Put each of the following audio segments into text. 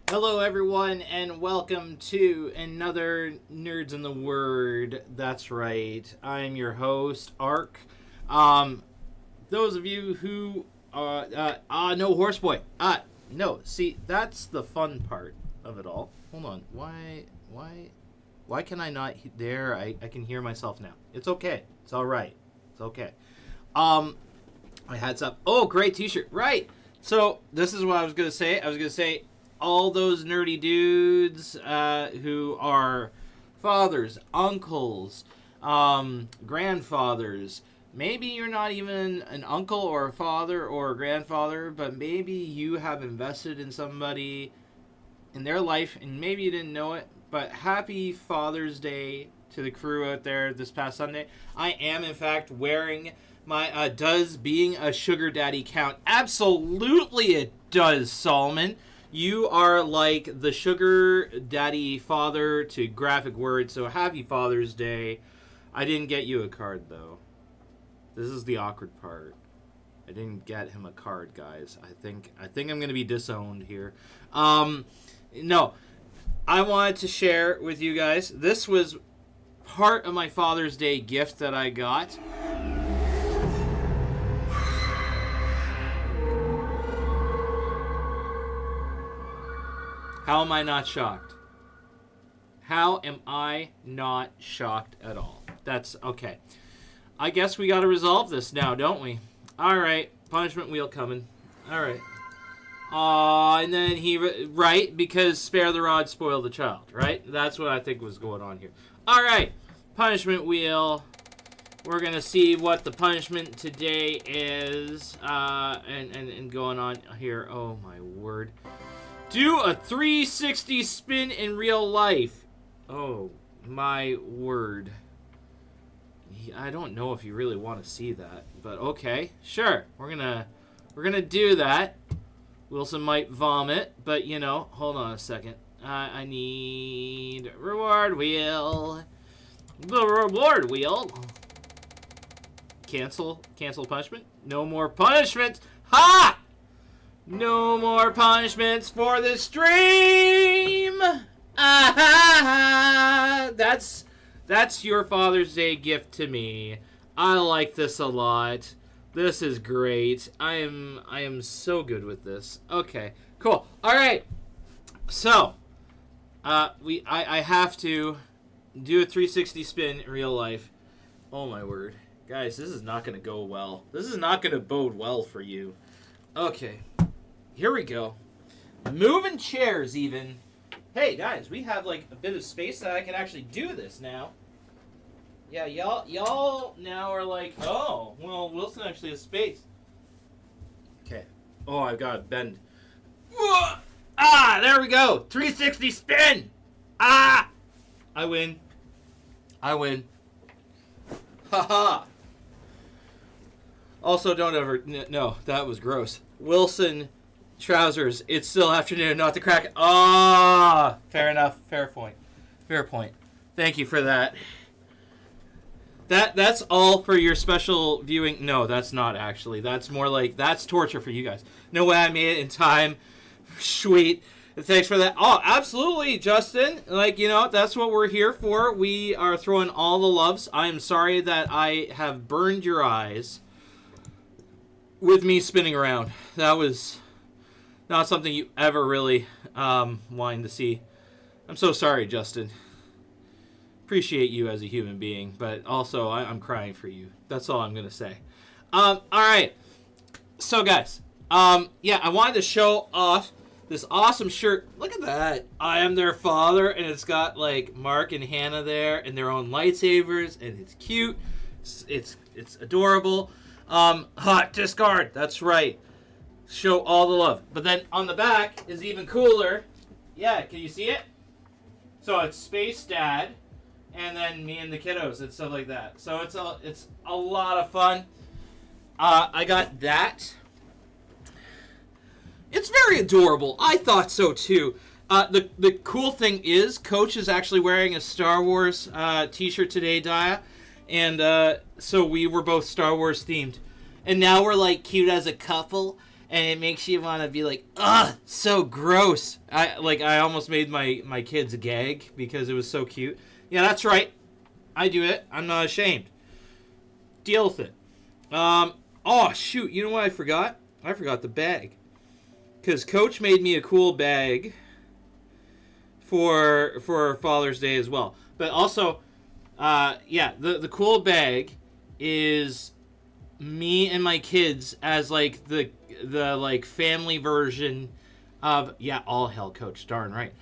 Hello, everyone, and welcome to another Nerds in the Word. That's right. I'm your host, Ark. Those of you who no, Horseboy. No. See, that's the fun part of it all. Hold on. Why can I not? There, I can hear myself now. It's okay. It's all right. It's okay. My head's up. Oh, great T-shirt. Right. So this is what I was gonna say. I was gonna say all those nerdy dudes who are fathers, uncles, grandfathers. Maybe you're not even an uncle or a father or a grandfather, but maybe you have invested in somebody in their life and maybe you didn't know it. But happy Father's Day to the crew out there this past Sunday. I am, in fact, wearing my does being a sugar daddy count? Absolutely it does, Solomon. You are like the sugar daddy father to graphic words, so happy Father's Day. I didn't get you a card, though. This is the awkward part. I didn't get him a card, guys. I think I'm going to be disowned here. No. I wanted to share with you guys. This was part of my Father's Day gift that I got. How am I not shocked? How am I not shocked at all? That's okay. I guess we got to resolve this now, don't we? All right, punishment wheel coming. All right. And then right, because spare the rod, spoil the child, right? That's what I think was going on here. All right, punishment wheel. We're going to see what the punishment today is and going on here. Oh, my word. Do a 360 spin in real life. Oh, my word. I don't know if you really want to see that, but okay, sure. We're gonna do that. Wilson might vomit, but you know, hold on a second. I need reward wheel. The reward wheel. Cancel punishment. No more punishment. Ha! No more punishments for the stream. Ah, that's your Father's Day gift to me. I like this a lot. This is great. I am so good with this. Okay, cool. All right. So, I have to do a 360 spin in real life. Oh my word, guys, this is not going to go well. This is not going to bode well for you. Okay. Here we go. Moving chairs even. Hey guys, we have like a bit of space that I can actually do this now. Yeah, y'all now are like, oh, well, Wilson actually has space. Okay. Oh, I've got to bend. Ah, there we go. 360 spin. Ah, I win. Haha. Also, don't ever. No, that was gross. Wilson. Trousers, it's still afternoon, not the crack. Ah, fair enough. Fair point. Thank you for that. That's all for your special viewing. No, that's not actually. That's more like, that's torture for you guys. No way I made it in time. Sweet. Thanks for that. Oh, absolutely, Justin. Like, you know, that's what we're here for. We are throwing all the loves. I am sorry that I have burned your eyes with me spinning around. That was not something you ever really wanted to see. I'm so sorry, Justin. Appreciate you as a human being, but also I'm crying for you. That's all I'm going to say. All right. So, guys, yeah, I wanted to show off this awesome shirt. Look at that. I am their father, and it's got, like, Mark and Hannah there and their own lightsabers, and it's cute. It's adorable. Hot discard. That's right. Show all the love. But then on the back is even cooler. Yeah, can you see it? So it's Space Dad, and then me and the kiddos and stuff like that. So it's a lot of fun. I got that. It's very adorable. I thought so too. The cool thing is, Coach is actually wearing a Star Wars t-shirt today, Daya. And so we were both Star Wars themed. And now we're like cute as a couple. and it makes you want to be like, ugh, so gross. I almost made my kids gag because it was so cute. Yeah, that's right. I do it. I'm not ashamed. Deal with it. Oh, shoot. You know what I forgot? I forgot the bag. Because Coach made me a cool bag for Father's Day as well. But also, the cool bag is me and my kids as, like, the like, family version of, all hell, Coach. Darn right.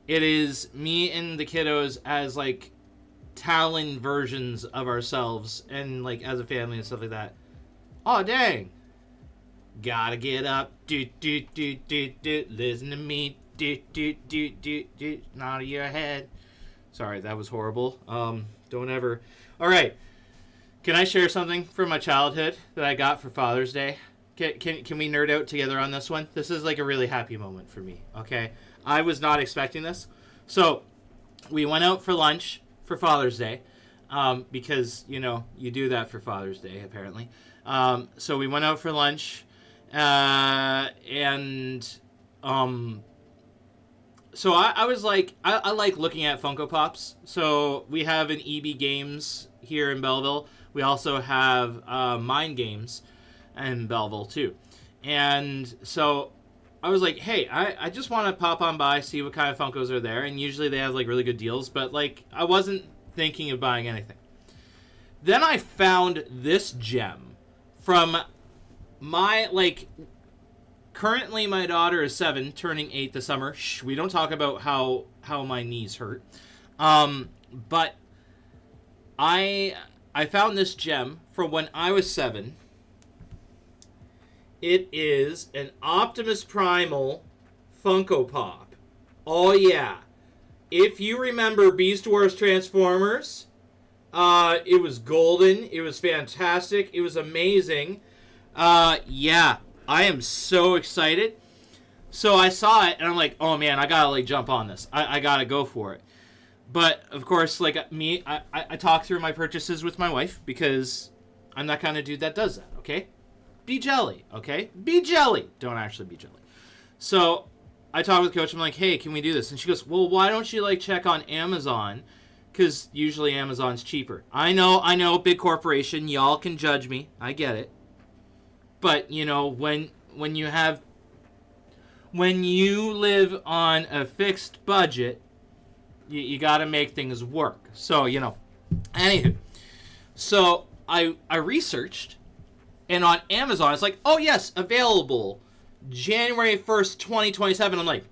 It is me and the kiddos as, like, Talon versions of ourselves and, like, as a family and stuff like that. Oh, dang. Gotta get up. Listen to me. Nod of your head. Sorry, that was horrible. Don't ever. All right. Can I share something from my childhood that I got for Father's Day? Can we nerd out together on this one? This is like a really happy moment for me, okay? I was not expecting this. So, we went out for lunch for Father's Day, because, you do that for Father's Day, apparently. So, we went out for lunch, so I was like, I like looking at Funko Pops. So, we have an EB Games here in Belleville. We also have Mind Games in Belleville, too. And so I was like, hey, I just want to pop on by, see what kind of Funkos are there. And usually they have, like, really good deals. But, like, I wasn't thinking of buying anything. Then I found this gem from my, like, currently my daughter is 7, turning 8 this summer. Shh, we don't talk about how my knees hurt. But I found this gem from when I was 7. It is an Optimus Primal Funko Pop. Oh, yeah. If you remember Beast Wars Transformers, it was golden. It was fantastic. It was amazing. I am so excited. So I saw it, and I'm like, oh, man, I gotta, like, jump on this. I gotta go for it. But, of course, like, I talk through my purchases with my wife, because I'm that kind of dude that does that, okay? Be jelly, okay? Be jelly. Don't actually be jelly. So, I talk with Coach. I'm like, hey, can we do this? And she goes, well, why don't you, like, check on Amazon? Because usually Amazon's cheaper. I know, big corporation. Y'all can judge me. I get it. But, when you live on a fixed budget, you got to make things work. So, anywho. So, I researched, and on Amazon, it's like, oh, yes, available January 1st, 2027. I'm like,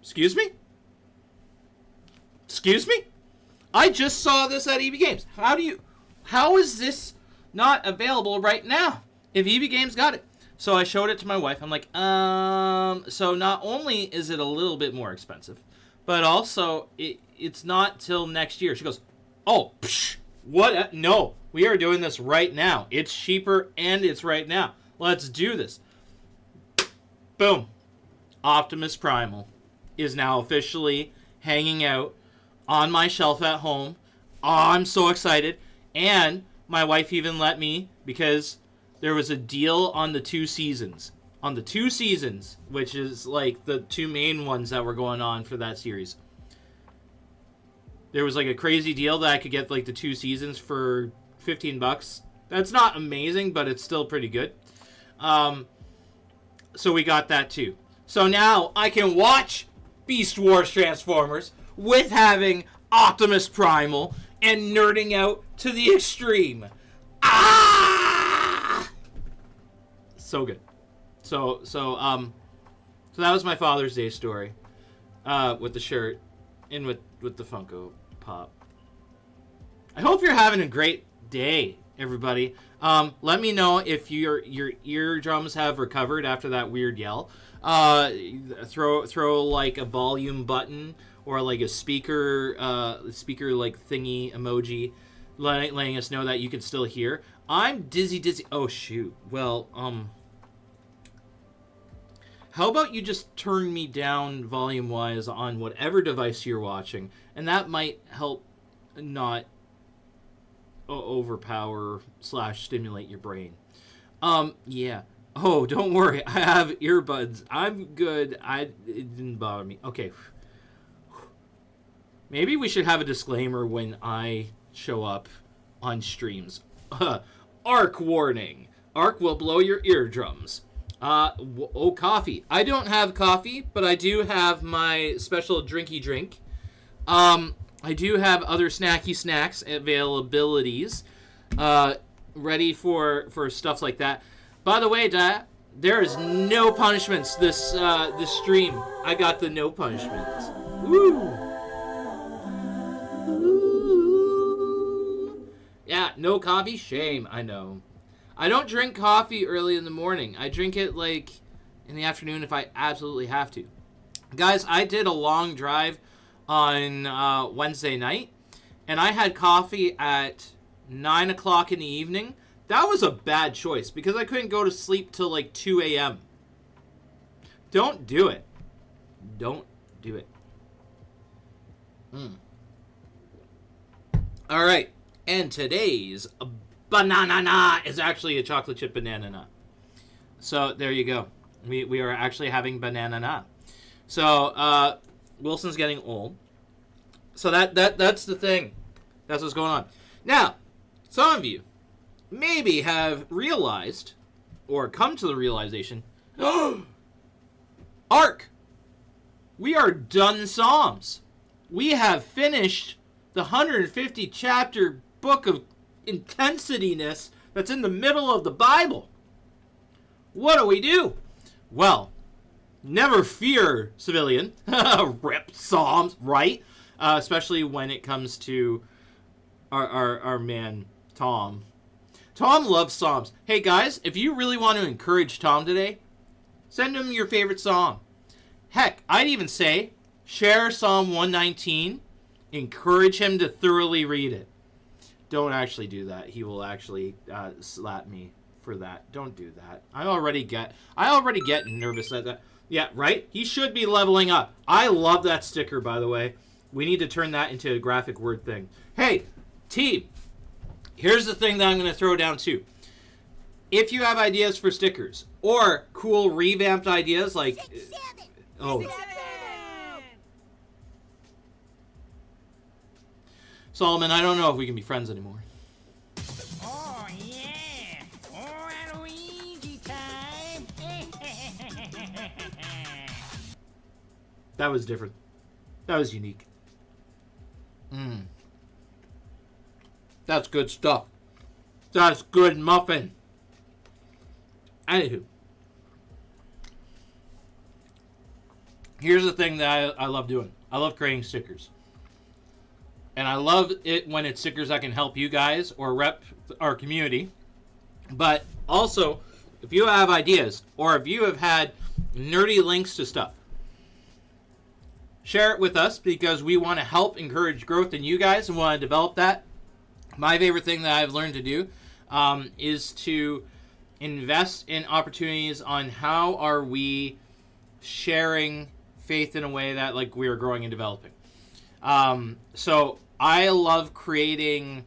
excuse me? Excuse me? I just saw this at EB Games. How is this not available right now? If EB Games got it. So I showed it to my wife. I'm like, so not only is it a little bit more expensive, but also it's not till next year. She goes, oh, psh, what? No, we are doing this right now. It's cheaper and it's right now. Let's do this. Boom. Optimus Primal is now officially hanging out on my shelf at home. Oh, I'm so excited. And my wife even let me, because there was a deal on the 2 seasons. On the 2 seasons, which is like the 2 main ones that were going on for that series. There was like a crazy deal that I could get like the 2 seasons for $15. That's not amazing, but it's still pretty good. So we got that too. So now I can watch Beast Wars Transformers with having Optimus Primal and nerding out to the extreme. Ah! So good. So that was my Father's Day story, with the shirt and with the Funko Pop. I hope you're having a great day, everybody. Let me know if your eardrums have recovered after that weird yell. Throw like a volume button or like a speaker like thingy emoji, letting us know that you can still hear. I'm dizzy. Oh shoot. Well, how about you just turn me down volume-wise on whatever device you're watching, and that might help not overpower / stimulate your brain. Yeah. Oh, don't worry. I have earbuds. I'm good. It didn't bother me. Okay. Maybe we should have a disclaimer when I show up on streams. Arc warning. Arc will blow your eardrums. Coffee. I don't have coffee, but I do have my special drinky drink. I do have other snacky snacks availabilities, ready for stuff like that. By the way, there is no punishments this stream. I got the no punishments. Woo! Yeah, no coffee? Shame, I know. I don't drink coffee early in the morning. I drink it, like, in the afternoon if I absolutely have to. Guys, I did a long drive on Wednesday night, and I had coffee at 9 o'clock in the evening. That was a bad choice, because I couldn't go to sleep till, like, 2 a.m. Don't do it. Don't do it. All right. And today's banana is actually a chocolate chip banana. So there you go. We are actually having banana. So Wilson's getting old. So that's the thing. That's what's going on. Now, some of you maybe have realized or come to the realization, Arc, we are done Psalms. We have finished the 150 chapter book of intensityness that's in the middle of the Bible. What do we do? Well, never fear, civilian. Rip Psalms, right? Especially when it comes to our man, Tom. Tom loves Psalms. Hey, guys, if you really want to encourage Tom today, send him your favorite Psalm. Heck, I'd even say share Psalm 119. Encourage him to thoroughly read it. Don't actually do that. He will actually slap me for that. Don't do that. I already get nervous at that. Yeah, right? He should be leveling up. I love that sticker, by the way. We need to turn that into a graphic word thing. Hey, team, here's the thing that I'm going to throw down too. If you have ideas for stickers or cool revamped ideas like... Solomon, I don't know if we can be friends anymore. Oh, yeah. Waluigi time. That was different. That was unique. That's good stuff. That's good muffin. Anywho. Here's the thing that I love doing. I love creating stickers. And I love it when it's stickers that can help you guys or rep our community. But also, if you have ideas or if you have had nerdy links to stuff, share it with us because we want to help encourage growth in you guys and want to develop that. My favorite thing that I've learned to do is to invest in opportunities on how are we sharing faith in a way that like we are growing and developing. So I love creating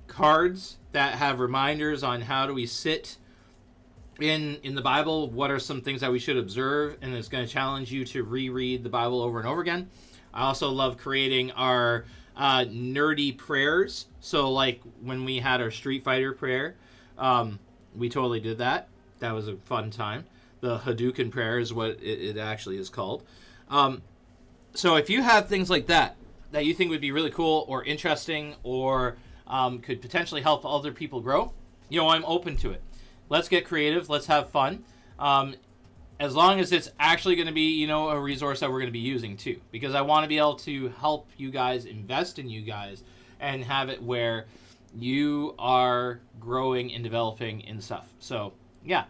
cards that have reminders on how do we sit in the Bible, what are some things that we should observe, and it's going to challenge you to reread the Bible over and over again. I also love creating our nerdy prayers. So like when we had our Street Fighter prayer, we totally did that. That was a fun time. The Hadouken prayer is what it actually is called. So if you have things like that you think would be really cool or interesting or could potentially help other people grow, I'm open to it. Let's get creative. Let's have fun. As long as it's actually going to be, a resource that we're going to be using too. Because I want to be able to help you guys, invest in you guys, and have it where you are growing and developing in stuff. So, yeah.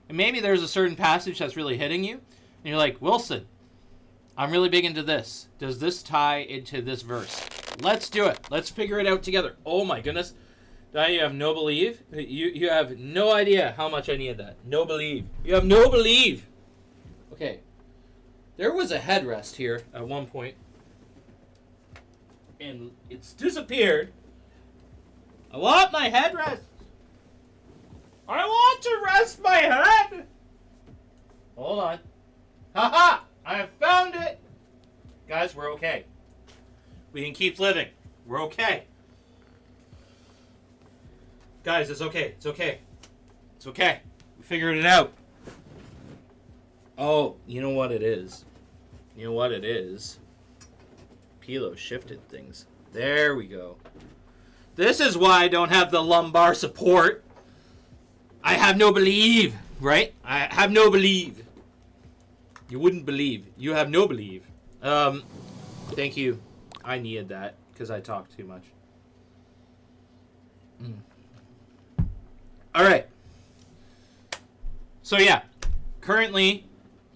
And maybe there's a certain passage that's really hitting you. And you're like, Wilson, I'm really big into this. Does this tie into this verse? Let's do it. Let's figure it out together. Oh my goodness. You have no believe? You have no idea how much I needed that. No believe. You have no believe. Okay. There was a headrest here at one point. And it's disappeared. I want my headrest. I want to rest my head. Hold on. Haha! I have found it. Guys, we're okay. We can keep living. We're okay. Guys, it's okay. It's okay. It's okay. We figured it out. Oh, you know what it is? You know what it is? Pilo shifted things. There we go. This is why I don't have the lumbar support. I have no believe, right? I have no believe. You wouldn't believe. You have no believe. Thank you. I needed that because I talked too much. All right. So yeah, currently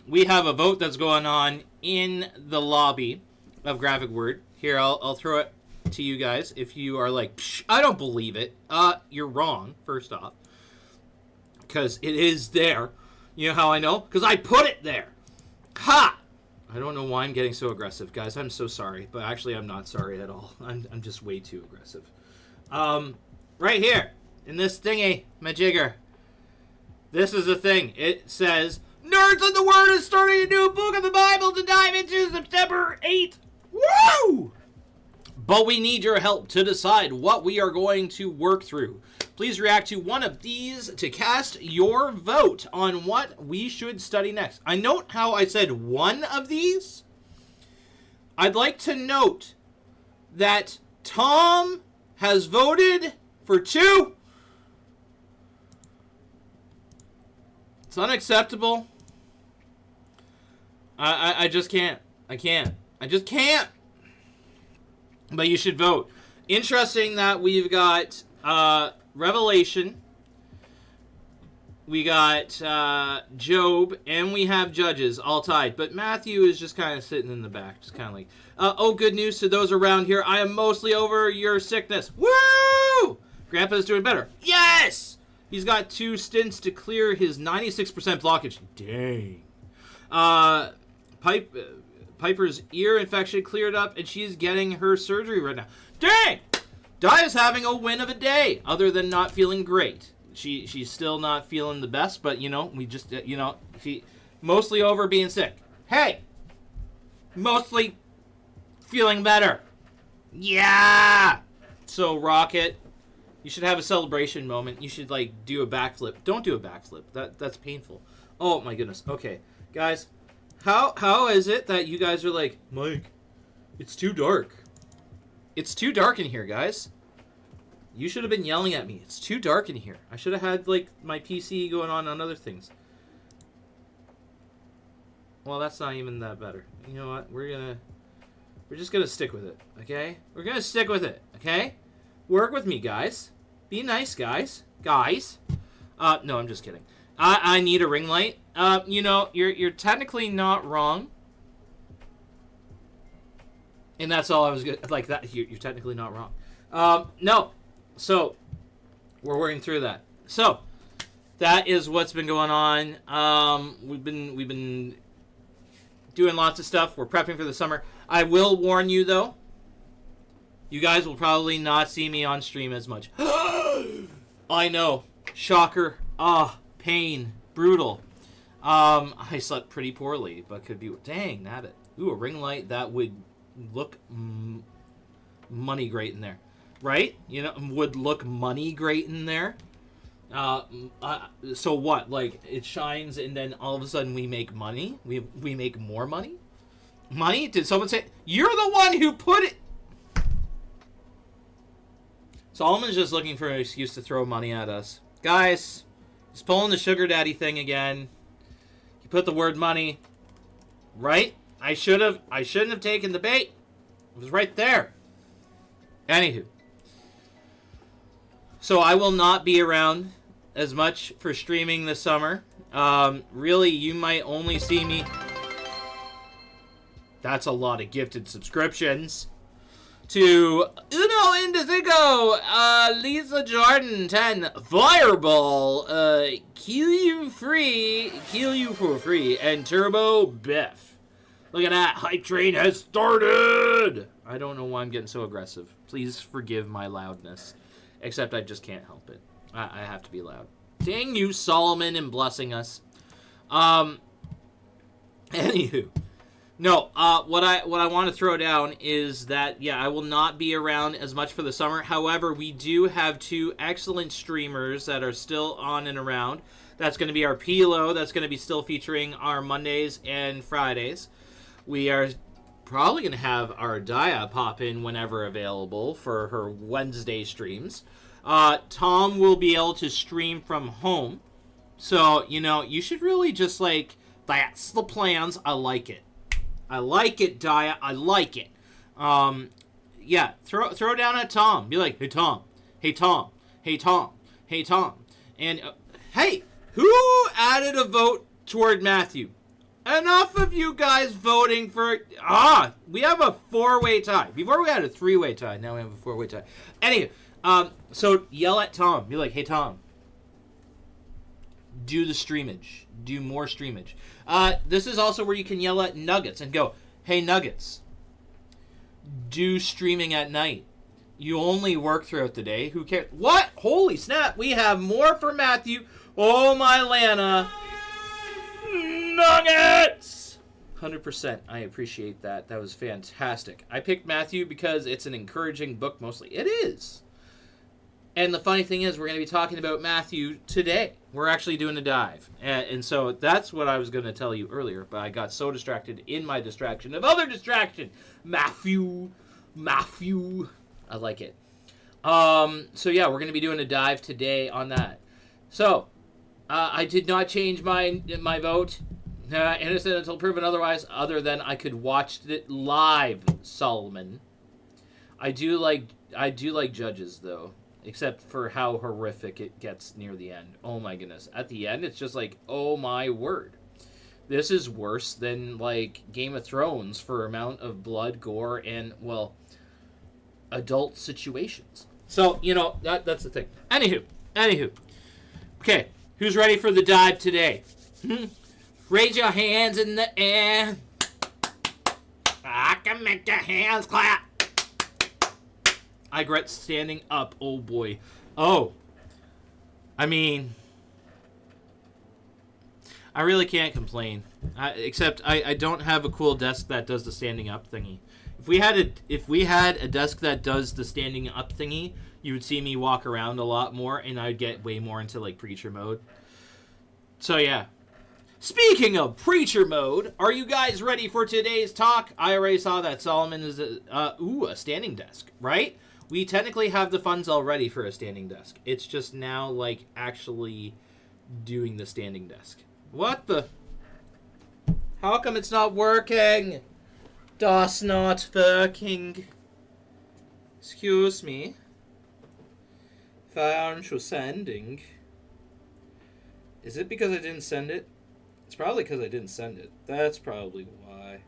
we have a vote that's going on in the lobby of Graphic Word. Here, I'll throw it to you guys. If you are like, Psh, I don't believe it. You're wrong, first off. Because it is there. You know how I know? Because I put it there. Ha! I don't know why I'm getting so aggressive, guys. I'm so sorry. But actually, I'm not sorry at all. I'm just way too aggressive. Right here, in this thingy, majigger. This is the thing. It says, Nerds of the Word is starting a new book of the Bible to dive into September 8th. Woo! But we need your help to decide what we are going to work through. Please react to one of these to cast your vote on what we should study next. I note how I said one of these. I'd like to note that Tom has voted for 2. It's unacceptable. I just can't. I just can't. But you should vote. Interesting that we've got Revelation. We got Job. And we have Judges all tied. But Matthew is just kind of sitting in the back. Just kind of like, oh, good news to those around here. I am mostly over your sickness. Woo! Grandpa's doing better. Yes! He's got 2 stints to clear his 96% blockage. Dang. Piper's ear infection cleared up, and she's getting her surgery right now. Dang! Di is having a win of a day, other than not feeling great. She's still not feeling the best, but, we just, she mostly over being sick. Hey! Mostly feeling better. Yeah! So, Rocket, you should have a celebration moment. You should, do a backflip. Don't do a backflip. That's painful. Oh, my goodness. Okay. Guys, how is it that you guys are like, Mike, it's too dark. It's too dark in here, guys. You should have been yelling at me. It's too dark in here. I should have had, my PC going on other things. Well, that's not even that better. You know what? We're just gonna stick with it, okay? We're gonna stick with it, okay? Work with me, guys. Be nice, guys. Guys. No, I'm just kidding. I need a ring light. You're technically not wrong. And that's all I was good. Like that, you're technically not wrong. No. So, we're working through that. So, that is what's been going on. We've been doing lots of stuff. We're prepping for the summer. I will warn you, though. You guys will probably not see me on stream as much. I know. Shocker. Pain. Brutal. I slept pretty poorly, but could be... Dang, nabbit. Ooh, a ring light that would look money great in there. Right? Would look money great in there. So what? It shines and then all of a sudden we make money? We make more money? Money? Did someone say... You're the one who put it... Solomon's just looking for an excuse to throw money at us. Guys, he's pulling the sugar daddy thing again. He put the word money. Right? I shouldn't have taken the bait. It was right there. Anywho. So I will not be around as much for streaming this summer. Really, you might only see me... That's a lot of gifted subscriptions. To Uno Indigo, Lisa Jordan 10, Fireball, Kill You for Free, and Turbo Biff. Look at that, Hype Train has started! I don't know why I'm getting so aggressive. Please forgive my loudness. Except I just can't help it. I have to be loud. Dang you, Solomon, and blessing us. Anywho. No, what I want to throw down is that, yeah, I will not be around as much for the summer. However, we do have 2 excellent streamers that are still on and around. That's going to be our Pilo. That's going to be still featuring our Mondays and Fridays. We are probably going to have our Daya pop in whenever available for her Wednesday streams. Tom will be able to stream from home. So, you should really just, that's the plans. I like it. I like it, Daya. I like it. Yeah, throw down at Tom. Be like, hey, Tom. Hey, Tom. Hey, Tom. Hey, Tom. And, hey, who added a vote toward Matthew? Enough of you guys voting for... we have a 4-way tie. Before we had a 3-way tie. Now we have a 4-way tie. Anyway, so yell at Tom. Be like, hey, Tom. Do the streamage. Do more streamage. This is also where you can yell at Nuggets and go, hey, Nuggets, do streaming at night. You only work throughout the day. Who cares? What? Holy snap. We have more for Matthew. Oh, my Lana. Nuggets! 100%. I appreciate that. That was fantastic. I picked Matthew because it's an encouraging book mostly. It is. And the funny thing is, we're going to be talking about Matthew today. We're actually doing a dive. And so that's what I was going to tell you earlier, but I got so distracted in my distraction of other distraction. Matthew. I like it. So yeah, we're going to be doing a dive today on that. So, I did not change my vote. Innocent until proven otherwise, other than I could watch it live, Solomon. I do like Judges, though. Except for how horrific it gets near the end. Oh my goodness. At the end, it's just like, oh my word. This is worse than, Game of Thrones for amount of blood, gore, and, well, adult situations. So, that's the thing. Anywho. Okay, who's ready for the dive today? Raise your hands in the air. I can make your hands clap. I regret standing up. Oh, boy. Oh. I mean, I really can't complain. Except I don't have a cool desk that does the standing up thingy. If we had a desk that does the standing up thingy, you would see me walk around a lot more, and I'd get way more into, preacher mode. So, yeah. Speaking of preacher mode, are you guys ready for today's talk? I already saw that Solomon is a standing desk, right? We technically have the funds already for a standing desk. It's just now, actually doing the standing desk. What the? How come it's not working? Das not working. Excuse me. Why aren't you sending? Is it because I didn't send it? It's probably because I didn't send it. That's probably why.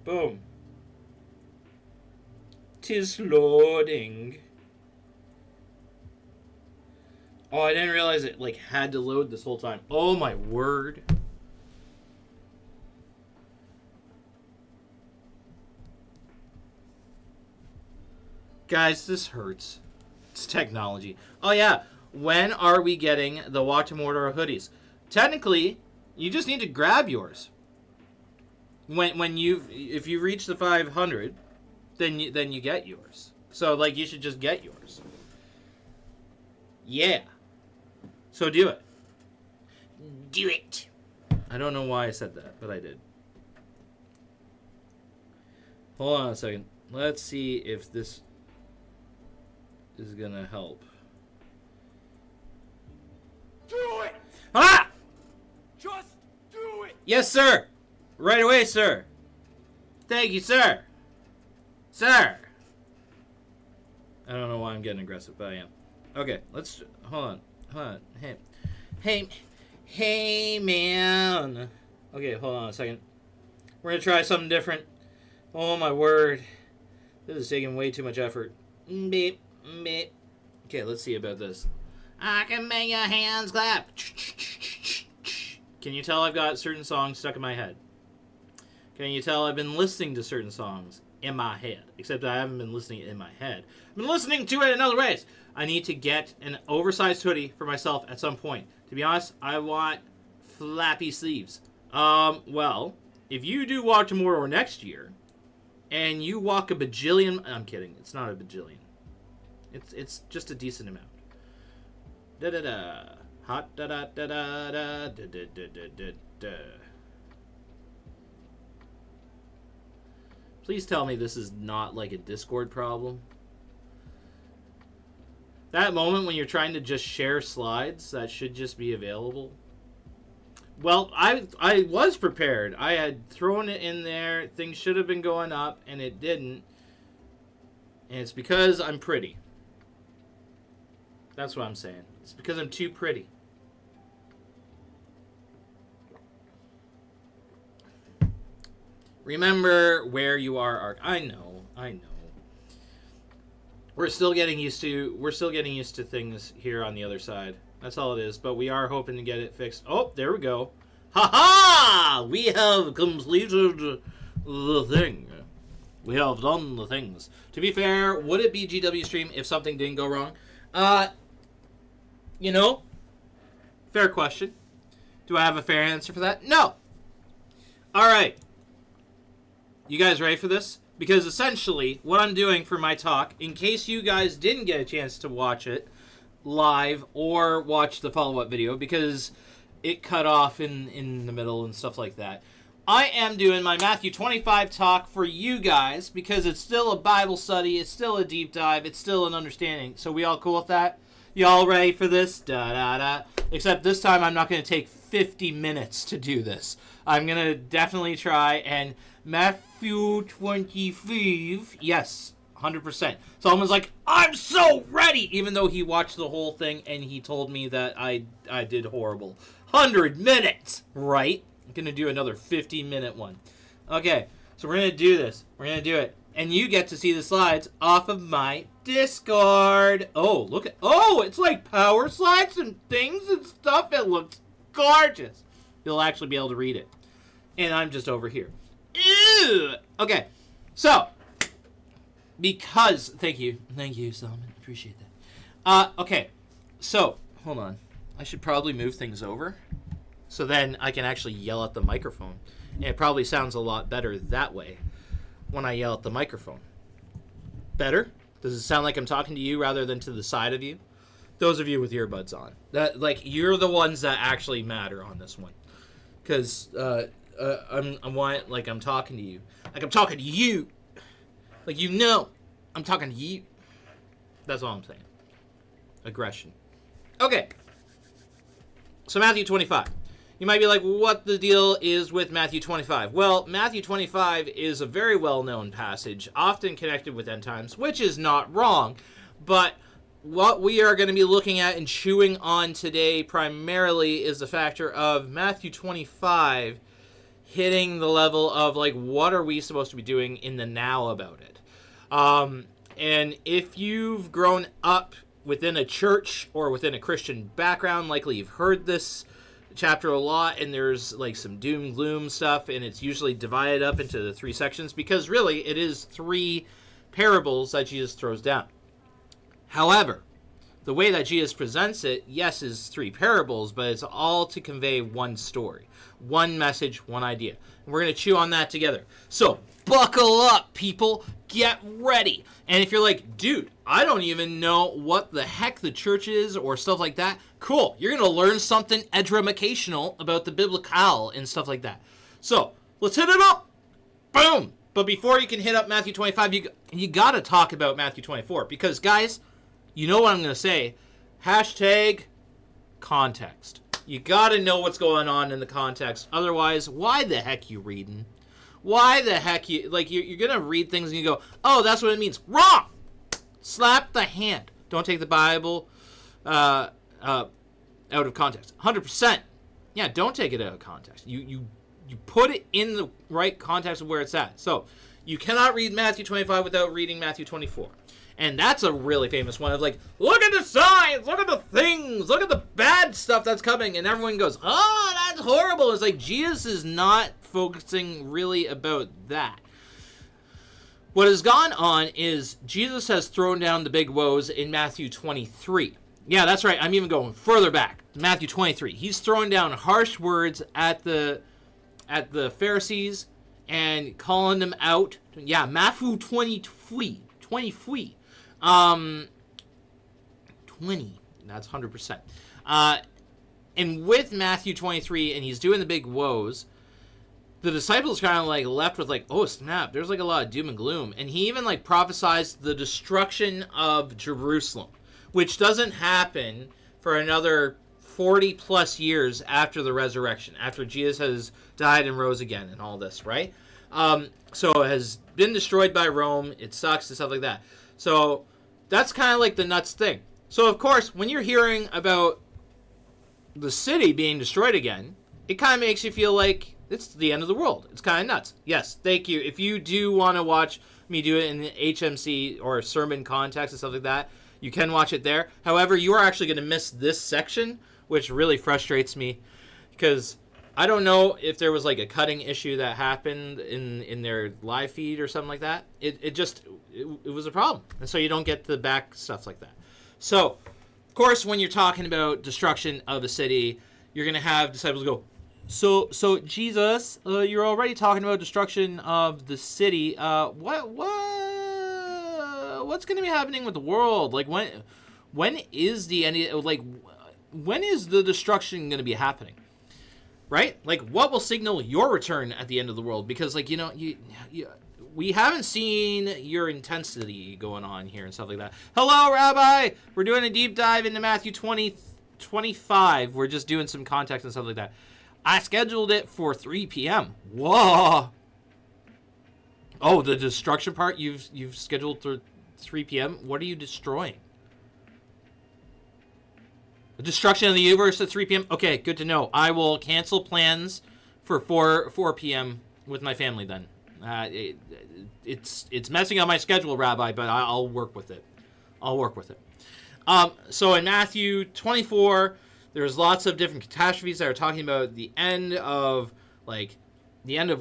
Boom. 'Tis loading. Oh, I didn't realize it, had to load this whole time. Oh, my word. Guys, this hurts. It's technology. Oh, yeah. When are we getting the Watamortar hoodies? Technically, you just need to grab yours. If you reach the 500, then you get yours. So you should just get yours. Yeah. So do it. Do it. I don't know why I said that, but I did. Hold on a second. Let's see if this is gonna help. Do it! Ah! Just do it! Yes, sir. Right away, sir. Thank you, sir. Sir. I don't know why I'm getting aggressive, but I am. Okay, let's... Hold on. Hey, man. Okay, hold on a second. We're going to try something different. Oh, my word. This is taking way too much effort. Beep, beep. Okay, let's see about this. I can make your hands clap. Can you tell I've got certain songs stuck in my head? Can you tell I've been listening to certain songs in my head. Except I haven't been listening in my head. I've been listening to it in other ways. I need to get an oversized hoodie for myself at some point. To be honest, I want flappy sleeves. Well, if you do walk tomorrow or next year, and you walk a bajillion... I'm kidding. It's not a bajillion. It's just a decent amount. Da-da-da. Hot da-da-da-da-da. Da-da-da-da-da. Please tell me this is not like a Discord problem. That moment when you're trying to just share slides, that should just be available. Well, I was prepared. I had thrown it in there. Things should have been going up, and it didn't. And it's because I'm pretty. That's what I'm saying. It's because I'm too pretty. Remember where you are, Ark. I know. We're still getting used to things here on the other side. That's all it is. But we are hoping to get it fixed. Oh, there we go. Ha ha! We have completed the thing. We have done the things. To be fair, would it be GW stream if something didn't go wrong? Fair question. Do I have a fair answer for that? No. All right. You guys ready for this? Because essentially, what I'm doing for my talk, in case you guys didn't get a chance to watch it live or watch the follow-up video, because it cut off in the middle and stuff like that, I am doing my Matthew 25 talk for you guys because it's still a Bible study, it's still a deep dive, it's still an understanding. So we all cool with that? Y'all ready for this? Da-da-da. Except this time I'm not going to take 50 minutes to do this. I'm going to definitely try and... Matthew 25. Yes, 100%. Someone's like, I'm so ready! Even though he watched the whole thing and he told me that I did horrible. 100 minutes! Right? I'm going to do another 50-minute one. Okay, so we're going to do this. We're going to do it. And you get to see the slides off of my Discord. Oh, look at... Oh, it's like power slides and things and stuff. It looks gorgeous. You'll actually be able to read it. And I'm just over here. Ew. Okay, so because thank you, Solomon, appreciate that. Okay, so hold on, I should probably move things over, so then I can actually yell at the microphone, and it probably sounds a lot better that way when I yell at the microphone. Better? Does it sound like I'm talking to you rather than to the side of you? Those of you with earbuds on, that like you're the ones that actually matter on this one, because I'm talking to you. Like I'm talking to you. Like I'm talking to you. That's all I'm saying. Aggression. Okay. So Matthew 25. You might be like, what the deal is with Matthew 25? Well, Matthew 25 is a very well-known passage, often connected with end times, which is not wrong. But what we are going to be looking at and chewing on today primarily is the factor of Matthew 25 hitting the level of, like, what are we supposed to be doing in the now about it? And if you've grown up within a church or within a Christian background, likely you've heard this chapter a lot, and there's, like, some doom gloom stuff, and it's usually divided up into the three sections, because really it is three parables that Jesus throws down. However, the way that Jesus presents it, yes, is three parables, but it's all to convey one story. One message, one idea. And we're going to chew on that together. So, buckle up, people. Get ready. And if you're like, dude, I don't even know what the heck the church is or stuff like that, cool. You're going to learn something edumacational about the biblical and stuff like that. So, let's hit it up. Boom. But before you can hit up Matthew 25, you got to talk about Matthew 24. Because, guys, you know what I'm going to say. Hashtag context. You gotta know what's going on in the context. Otherwise, why the heck you reading? Why the heck you... Like, you're gonna read things and you go, oh, that's what it means. Wrong! Slap the hand. Don't take the Bible out of context. 100%. Yeah, don't take it out of context. You put it in the right context of where it's at. So, you cannot read Matthew 25 without reading Matthew 24. And that's a really famous one of like, look at the signs, look at the things, look at the bad stuff that's coming. And everyone goes, oh, that's horrible. It's like Jesus is not focusing really about that. What has gone on is Jesus has thrown down the big woes in Matthew 23. Yeah, that's right. I'm even going further back. Matthew 23. He's throwing down harsh words at the Pharisees and calling them out. Yeah, Matthew 23. 20. 20. That's 100%. And with Matthew 23, and he's doing the big woes, the disciples kind of like left with like, oh snap, there's like a lot of doom and gloom. And he even like prophesied the destruction of Jerusalem, which doesn't happen for another 40 plus years after the resurrection, after Jesus has died and rose again and all this, right? So it has been destroyed by Rome. It sucks and stuff like that. So that's kind of like the nuts thing. So of course, when you're hearing about the city being destroyed again, it kind of makes you feel like it's the end of the world. It's kind of nuts. Yes, thank you. If you do want to watch me do it in the HMC or sermon context and stuff like that, you can watch it there. However, you are actually going to miss this section, which really frustrates me because I don't know if there was like a cutting issue that happened in their live feed or something like that. It was a problem. And so you don't get the back stuff like that. So, of course, when you're talking about destruction of a city, you're going to have disciples go, So Jesus, you're already talking about destruction of the city. What's going to be happening with the world? Like when is the end? Like when is the destruction going to be happening? Right? Like what will signal your return at the end of the world? Because like we haven't seen your intensity going on here and stuff like that. Hello, Rabbi. We're doing a deep dive into Matthew 25. We're just doing some context and stuff like that. I scheduled it for 3 p.m. Whoa. Oh, the destruction part you've scheduled for 3 p.m. What are you destroying? The destruction of the universe at 3 p.m. Okay, good to know. I will cancel plans for 4 p.m. with my family then. It's messing up my schedule, Rabbi, but I'll work with it. So in Matthew 24, there's lots of different catastrophes that are talking about the end of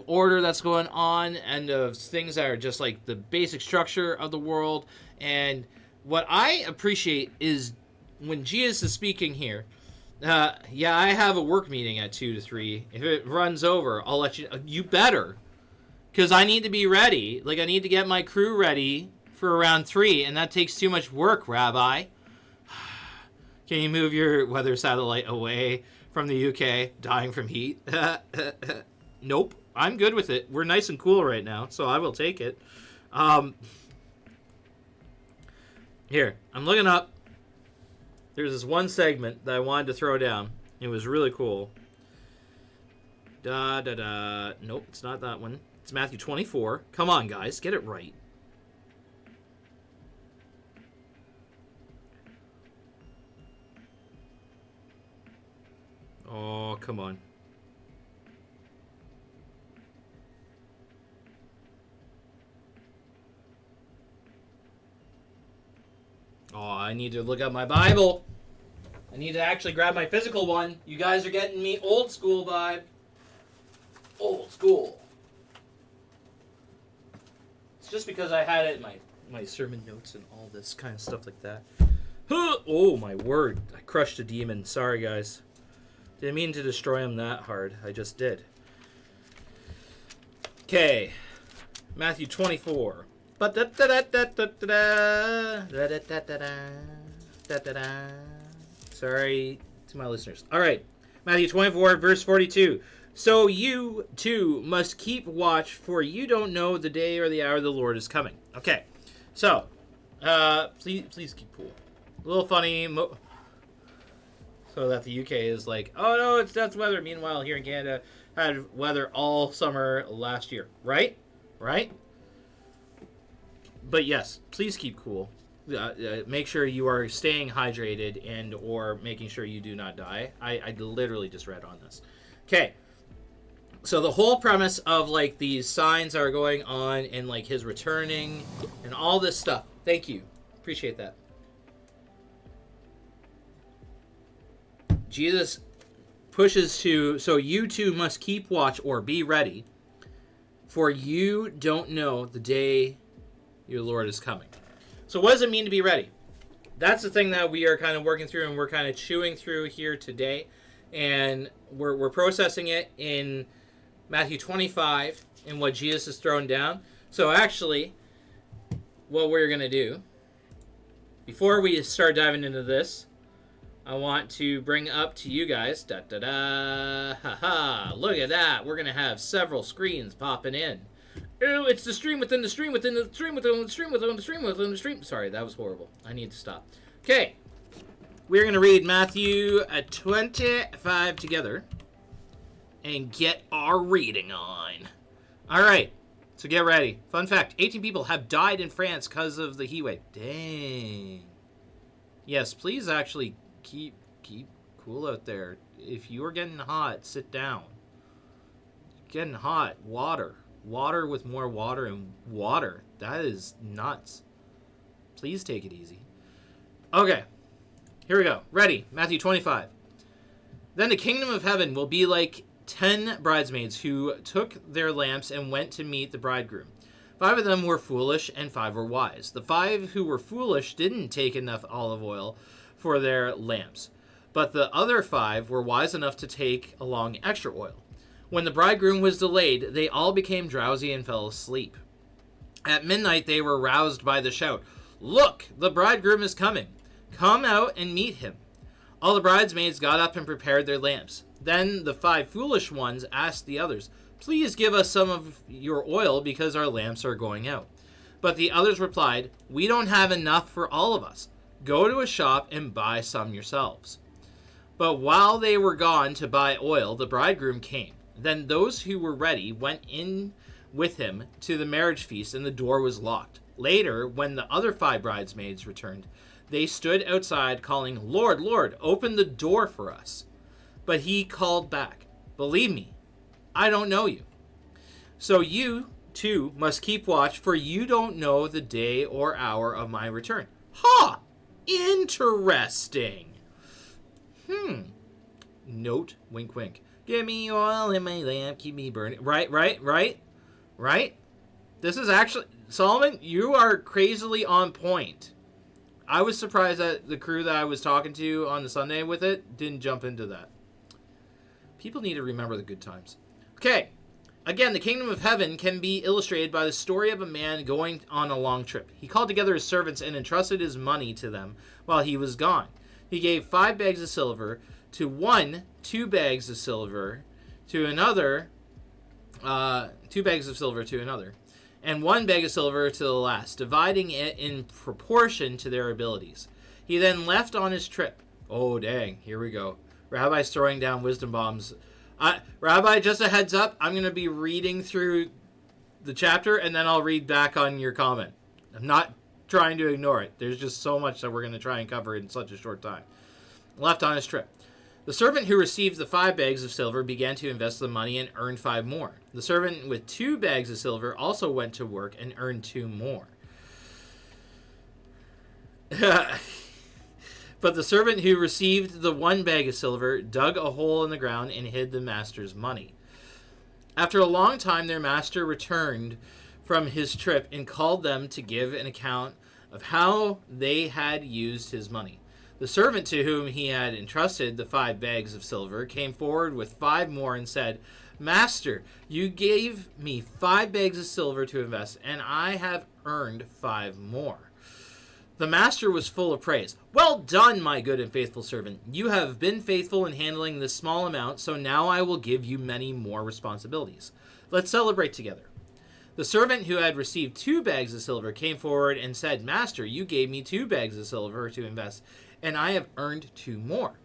order that's going on, end of things that are just like the basic structure of the world. And what I appreciate is when Jesus is speaking here, I have a work meeting at 2 to 3. If it runs over, I'll let you know. You better, because I need to be ready. Like, I need to get my crew ready for around 3, and that takes too much work, Rabbi. Can you move your weather satellite away from the UK, dying from heat? Nope. I'm good with it. We're nice and cool right now, so I will take it. Here, I'm looking up. There's this one segment that I wanted to throw down. It was really cool. Nope, it's not that one. It's Matthew 24. Come on, guys. Get it right. Oh, come on. Oh, I need to look up my Bible. I need to actually grab my physical one. You guys are getting me old school vibe. Old school. It's just because I had it in my sermon notes and all this kind of stuff like that. Oh, my word. I crushed a demon. Sorry, guys. Didn't mean to destroy him that hard. I just did. Okay. Matthew 24. Sorry to my listeners. All right. Matthew 24, verse 42. So you, too, must keep watch, for you don't know the day or the hour the Lord is coming. Okay. So, please keep cool. A little funny. So that the UK is like, oh no, that's weather. Meanwhile, here in Canada, had weather all summer last year. Right? But yes, please keep cool. Make sure you are staying hydrated and or making sure you do not die. I literally just read on this. Okay. So the whole premise of like these signs are going on and like his returning and all this stuff. Thank you. Appreciate that. Jesus pushes to, so you too must keep watch or be ready, for you don't know the day your Lord is coming. So what does it mean to be ready? That's the thing that we are kind of working through and we're kind of chewing through here today. And we're processing it in Matthew 25 and what Jesus has thrown down. So actually, what we're going to do, before we start diving into this, I want to bring up to you guys, look at that. We're going to have several screens popping in. Oh, it's the stream within the stream within the stream within the stream within the stream within the stream. Sorry, that was horrible. I need to stop. Okay. We're going to read Matthew 25 together and get our reading on. All right. So get ready. Fun fact, 18 people have died in France because of the heat wave. Dang. Yes, please actually keep cool out there. If you are getting hot, sit down. Getting hot, water with more water and water. That is nuts. Please take it easy. Okay, here we go. Ready? Matthew 25. Then the kingdom of heaven will be like 10 bridesmaids who took their lamps and went to meet the bridegroom. 5 of them were foolish and 5 were wise. The 5 who were foolish didn't take enough olive oil for their lamps, but the other 5 were wise enough to take along extra oil. When the bridegroom was delayed, they all became drowsy and fell asleep. At midnight they were roused by the shout, "Look, the bridegroom is coming. Come out and meet him." All the bridesmaids got up and prepared their lamps. Then the 5 foolish ones asked the others, "Please give us some of your oil because our lamps are going out." But the others replied, "We don't have enough for all of us. Go to a shop and buy some yourselves." But while they were gone to buy oil, the bridegroom came. Then those who were ready went in with him to the marriage feast, and the door was locked. Later, when the other 5 bridesmaids returned, they stood outside calling, "Lord, Lord, open the door for us." But he called back, "Believe me, I don't know you. So you, too, must keep watch, for you don't know the day or hour of my return." Ha! Interesting. Note, wink, wink. Give me oil in my lamp, keep me burning. Right? This is actually... Solomon, you are crazily on point. I was surprised that the crew that I was talking to on the Sunday with it didn't jump into that. People need to remember the good times. Okay. Again, the kingdom of heaven can be illustrated by the story of a man going on a long trip. He called together his servants and entrusted his money to them while he was gone. He gave 5 bags of silver to one, 2 bags of silver to another, 2 bags of silver to another, and 1 bag of silver to the last, dividing it in proportion to their abilities. He then left on his trip. Oh, dang. Here we go. Rabbi's throwing down wisdom bombs. Rabbi, just a heads up, I'm going to be reading through the chapter, and then I'll read back on your comment. I'm not trying to ignore it. There's just so much that we're going to try and cover in such a short time. Left on his trip. The servant who received the 5 bags of silver began to invest the money and earned 5 more. The servant with 2 bags of silver also went to work and earned 2 more. But the servant who received the 1 bag of silver dug a hole in the ground and hid the master's money. After a long time, their master returned from his trip and called them to give an account of how they had used his money. The servant to whom he had entrusted the 5 bags of silver came forward with 5 more and said, "Master, you gave me 5 bags of silver to invest, and I have earned 5 more." The master was full of praise. "Well done, my good and faithful servant. You have been faithful in handling this small amount, so now I will give you many more responsibilities. Let's celebrate together." The servant who had received 2 bags of silver came forward and said, "Master, you gave me 2 bags of silver to invest, and I have earned 2 more."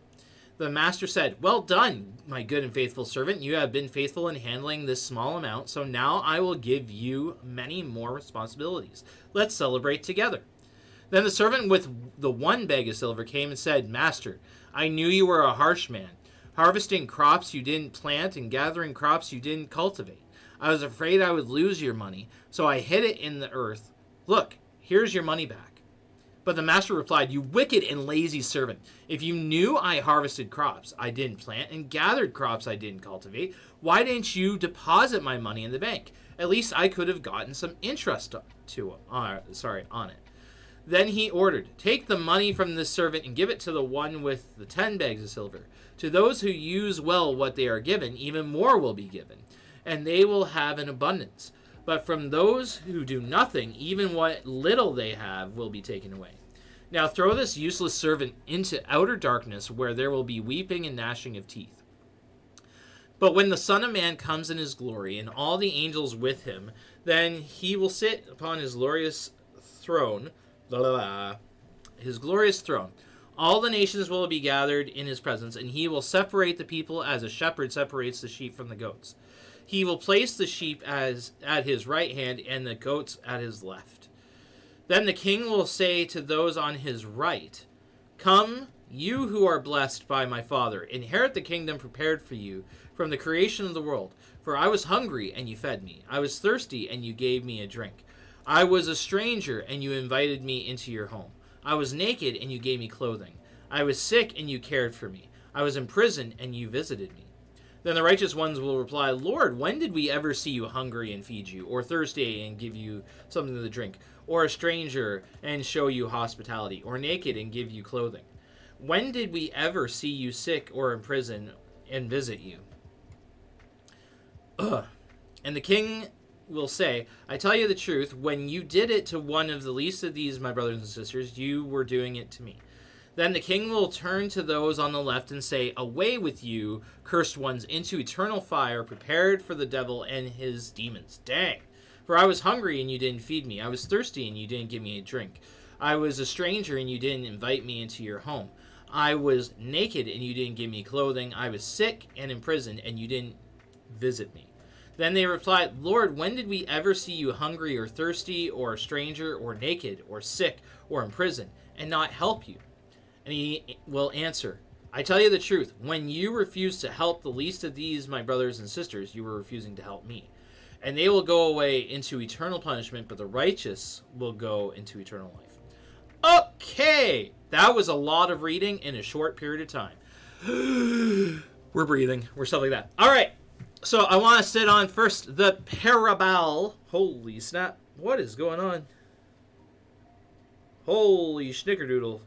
The master said, "Well done, my good and faithful servant. You have been faithful in handling this small amount, so now I will give you many more responsibilities. Let's celebrate together." Then the servant with the 1 bag of silver came and said, "Master, I knew you were a harsh man, harvesting crops you didn't plant and gathering crops you didn't cultivate. I was afraid I would lose your money, so I hid it in the earth. Look, here's your money back." But the master replied, "You wicked and lazy servant. If you knew I harvested crops I didn't plant and gathered crops I didn't cultivate, why didn't you deposit my money in the bank? At least I could have gotten some interest on it. Then he ordered, take the money from this servant and give it to the one with the 10 bags of silver. To those who use well what they are given, even more will be given, and they will have an abundance. But from those who do nothing, even what little they have will be taken away. Now throw this useless servant into outer darkness, where there will be weeping and gnashing of teeth. But when the Son of Man comes in his glory, and all the angels with him, then he will sit upon his glorious throne. His glorious throne. All the nations will be gathered in his presence, and he will separate the people as a shepherd separates the sheep from the goats. He will place the sheep at his right hand and the goats at his left. Then the king will say to those on his right, come, you who are blessed by my Father, inherit the kingdom prepared for you from the creation of the world. For I was hungry, and you fed me. I was thirsty, and you gave me a drink. I was a stranger, and you invited me into your home. I was naked, and you gave me clothing. I was sick, and you cared for me. I was in prison, and you visited me. Then the righteous ones will reply, Lord, when did we ever see you hungry and feed you, or thirsty and give you something to drink, or a stranger and show you hospitality, or naked and give you clothing? When did we ever see you sick or in prison and visit you? And the king will say, I tell you the truth, when you did it to one of the least of these, my brothers and sisters, you were doing it to me. Then the king will turn to those on the left and say, away with you, cursed ones, into eternal fire, prepared for the devil and his demons. Dang. For I was hungry, and you didn't feed me. I was thirsty, and you didn't give me a drink. I was a stranger, and you didn't invite me into your home. I was naked, and you didn't give me clothing. I was sick and in prison, and you didn't visit me. Then they replied, Lord, when did we ever see you hungry or thirsty or a stranger or naked or sick or in prison and not help you? And he will answer, I tell you the truth, when you refuse to help the least of these, my brothers and sisters, you were refusing to help me. And they will go away into eternal punishment, but the righteous will go into eternal life. Okay, that was a lot of reading in a short period of time. We're breathing. We're stuff like that. All right. So I want to sit on first the parable. Holy snap. What is going on? Holy schnickerdoodle.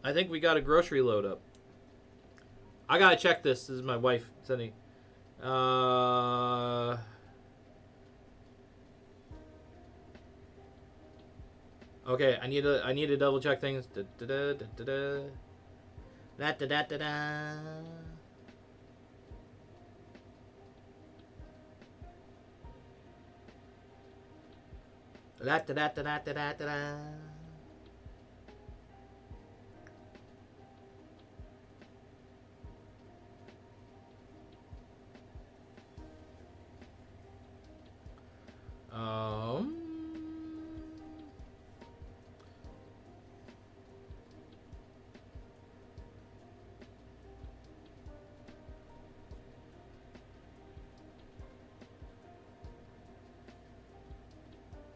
I think we got a grocery load up. I got to check this. This is my wife sending. Okay, I need to double check things. Da da da da da da da da da da. Da da da da da da da.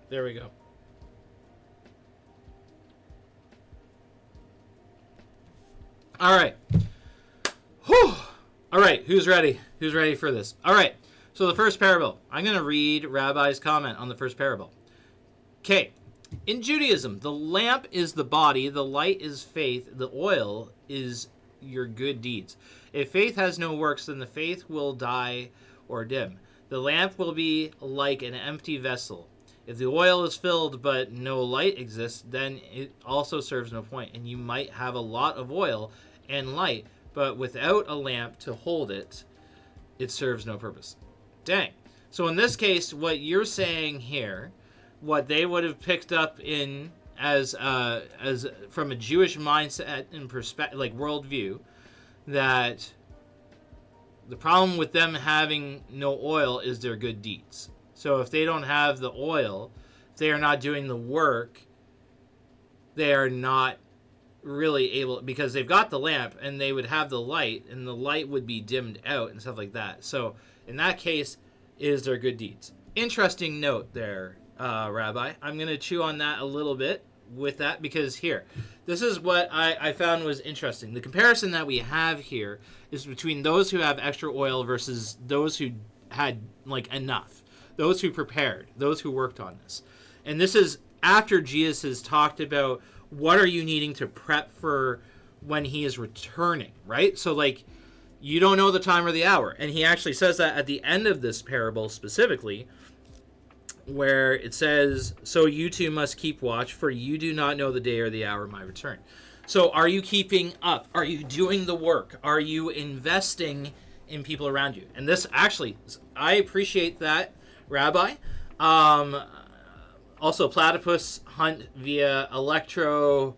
There we go. All right. Whew. All right. Who's ready? Who's ready for this? All right. So the first parable. I'm going to read Rabbi's comment on the first parable. Okay. In Judaism, the lamp is the body, the light is faith, the oil is your good deeds. If faith has no works, then the faith will die or dim. The lamp will be like an empty vessel. If the oil is filled but no light exists, then it also serves no point, and you might have a lot of oil and light, but without a lamp to hold it, it serves no purpose. Dang. So in this case, what you're saying here, what they would have picked up in as from a Jewish mindset and perspective, like worldview, that the problem with them having no oil is their good deeds. So if they don't have the oil, if they are not doing the work, they are not really able, because they've got the lamp and they would have the light, and the light would be dimmed out and stuff like that. So in that case, it is their good deeds. Interesting note there, Rabbi. I'm going to chew on that a little bit with that, because here, this is what I found was interesting. The comparison that we have here is between those who have extra oil versus those who had like enough. those who prepared, those who worked on this. And this is after Jesus has talked about what are you needing to prep for when he is returning, right? So like, you don't know the time or the hour. And he actually says that at the end of this parable specifically, where it says, so you too must keep watch, for you do not know the day or the hour of my return. So are you keeping up? Are you doing the work? Are you investing in people around you? And this actually, I appreciate that, Rabbi. Also, platypus hunt via electrocution,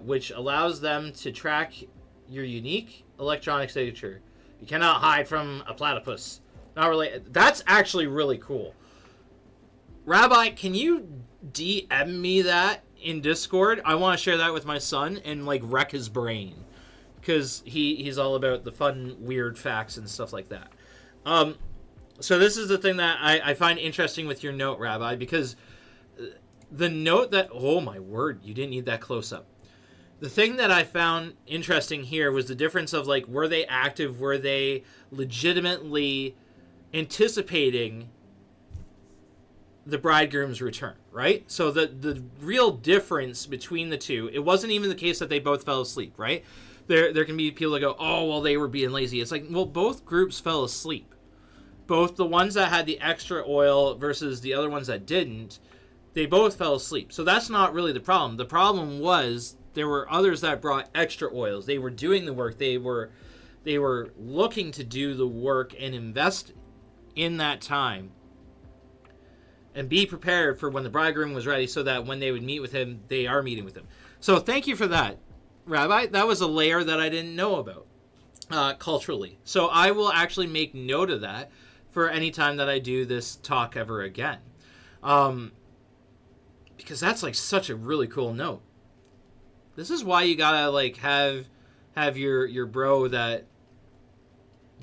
which allows them to track your unique electronic signature. You cannot hide from a platypus. Not related. That's actually really cool. Rabbi, can you DM me that in Discord? I want to share that with my son and like wreck his brain, because he's all about the fun, weird facts and stuff like that. So this is the thing that I find interesting with your note, Rabbi, because the note that, oh my word, you didn't need that close up. The thing that I found interesting here was the difference of like, were they active? Were they legitimately anticipating the bridegroom's return, right? So the real difference between the two, it wasn't even the case that they both fell asleep, right? There can be people that go, oh, well, they were being lazy. It's like, well, both groups fell asleep. Both the ones that had the extra oil versus the other ones that didn't, they both fell asleep. So that's not really the problem. The problem was there were others that brought extra oils. They were doing the work. They were looking to do the work and invest in that time and be prepared for when the bridegroom was ready, so that when they would meet with him, they are meeting with him. So thank you for that, Rabbi. That was a layer that I didn't know about culturally. So I will actually make note of that for any time that I do this talk ever again. Because that's like such a really cool note. This is why you gotta like have your bro that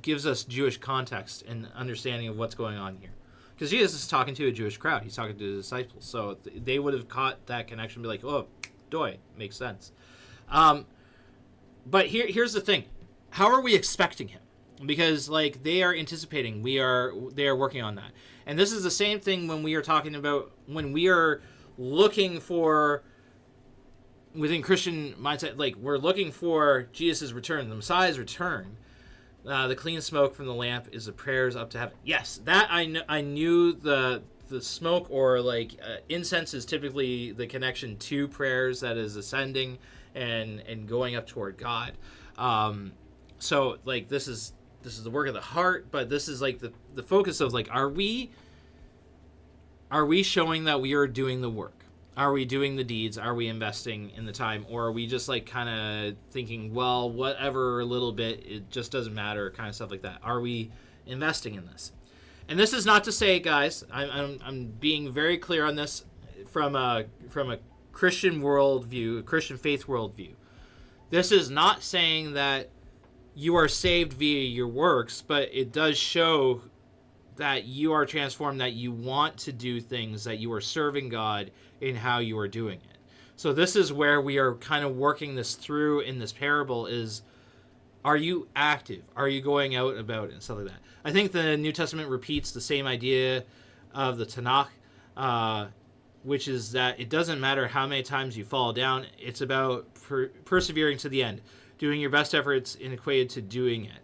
gives us Jewish context and understanding of what's going on here. Because Jesus is talking to a Jewish crowd. He's talking to the disciples. So they would have caught that connection and be like, oh, doy, makes sense. But here's the thing. How are we expecting him? Because like they are anticipating, they are working on that. And this is the same thing when we are talking about, when we are looking for, within Christian mindset, like we're looking for Jesus' return, the Messiah's return. The clean smoke from the lamp is the prayers up to heaven. Yes, that I knew the smoke, or like incense is typically the connection to prayers that is ascending and going up toward God. So like this is the work of the heart, but this is like the focus of like, are we showing that we are doing the work? Are we doing the deeds? Are we investing in the time? Or are we just like kind of thinking, well, whatever, a little bit, it just doesn't matter, kind of stuff like that? Are we investing in this? And this is not to say, guys, I'm being very clear on this from a Christian worldview, a Christian faith worldview. This is not saying that you are saved via your works, but it does show that you are transformed, that you want to do things, that you are serving God in how you are doing it. So this is where we are kind of working this through in this parable is, are you active? Are you going out about it and stuff like that? I think the New Testament repeats the same idea of the Tanakh, which is that it doesn't matter how many times you fall down. It's about persevering to the end, doing your best efforts in equated to doing it.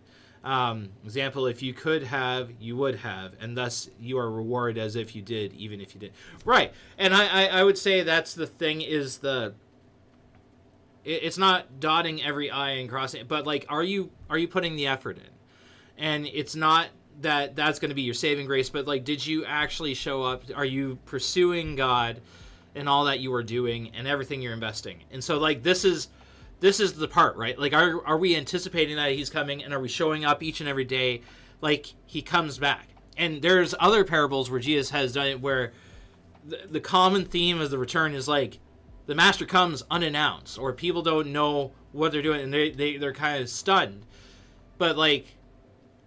Example, if you could have, you would have, and thus you are rewarded as if you did, even if you did. Right. And I would say that's the thing, is it's not dotting every I and crossing, but like, are you putting the effort in? And it's not that's going to be your saving grace, but like, did you actually show up? Are you pursuing God in all that you are doing and everything you're investing? And so like, this is the part, right? Like, are we anticipating that he's coming, and are we showing up each and every day like he comes back? And there's other parables where Jesus has done it where the common theme of the return is like the master comes unannounced, or people don't know what they're doing and they're kind of stunned. But like,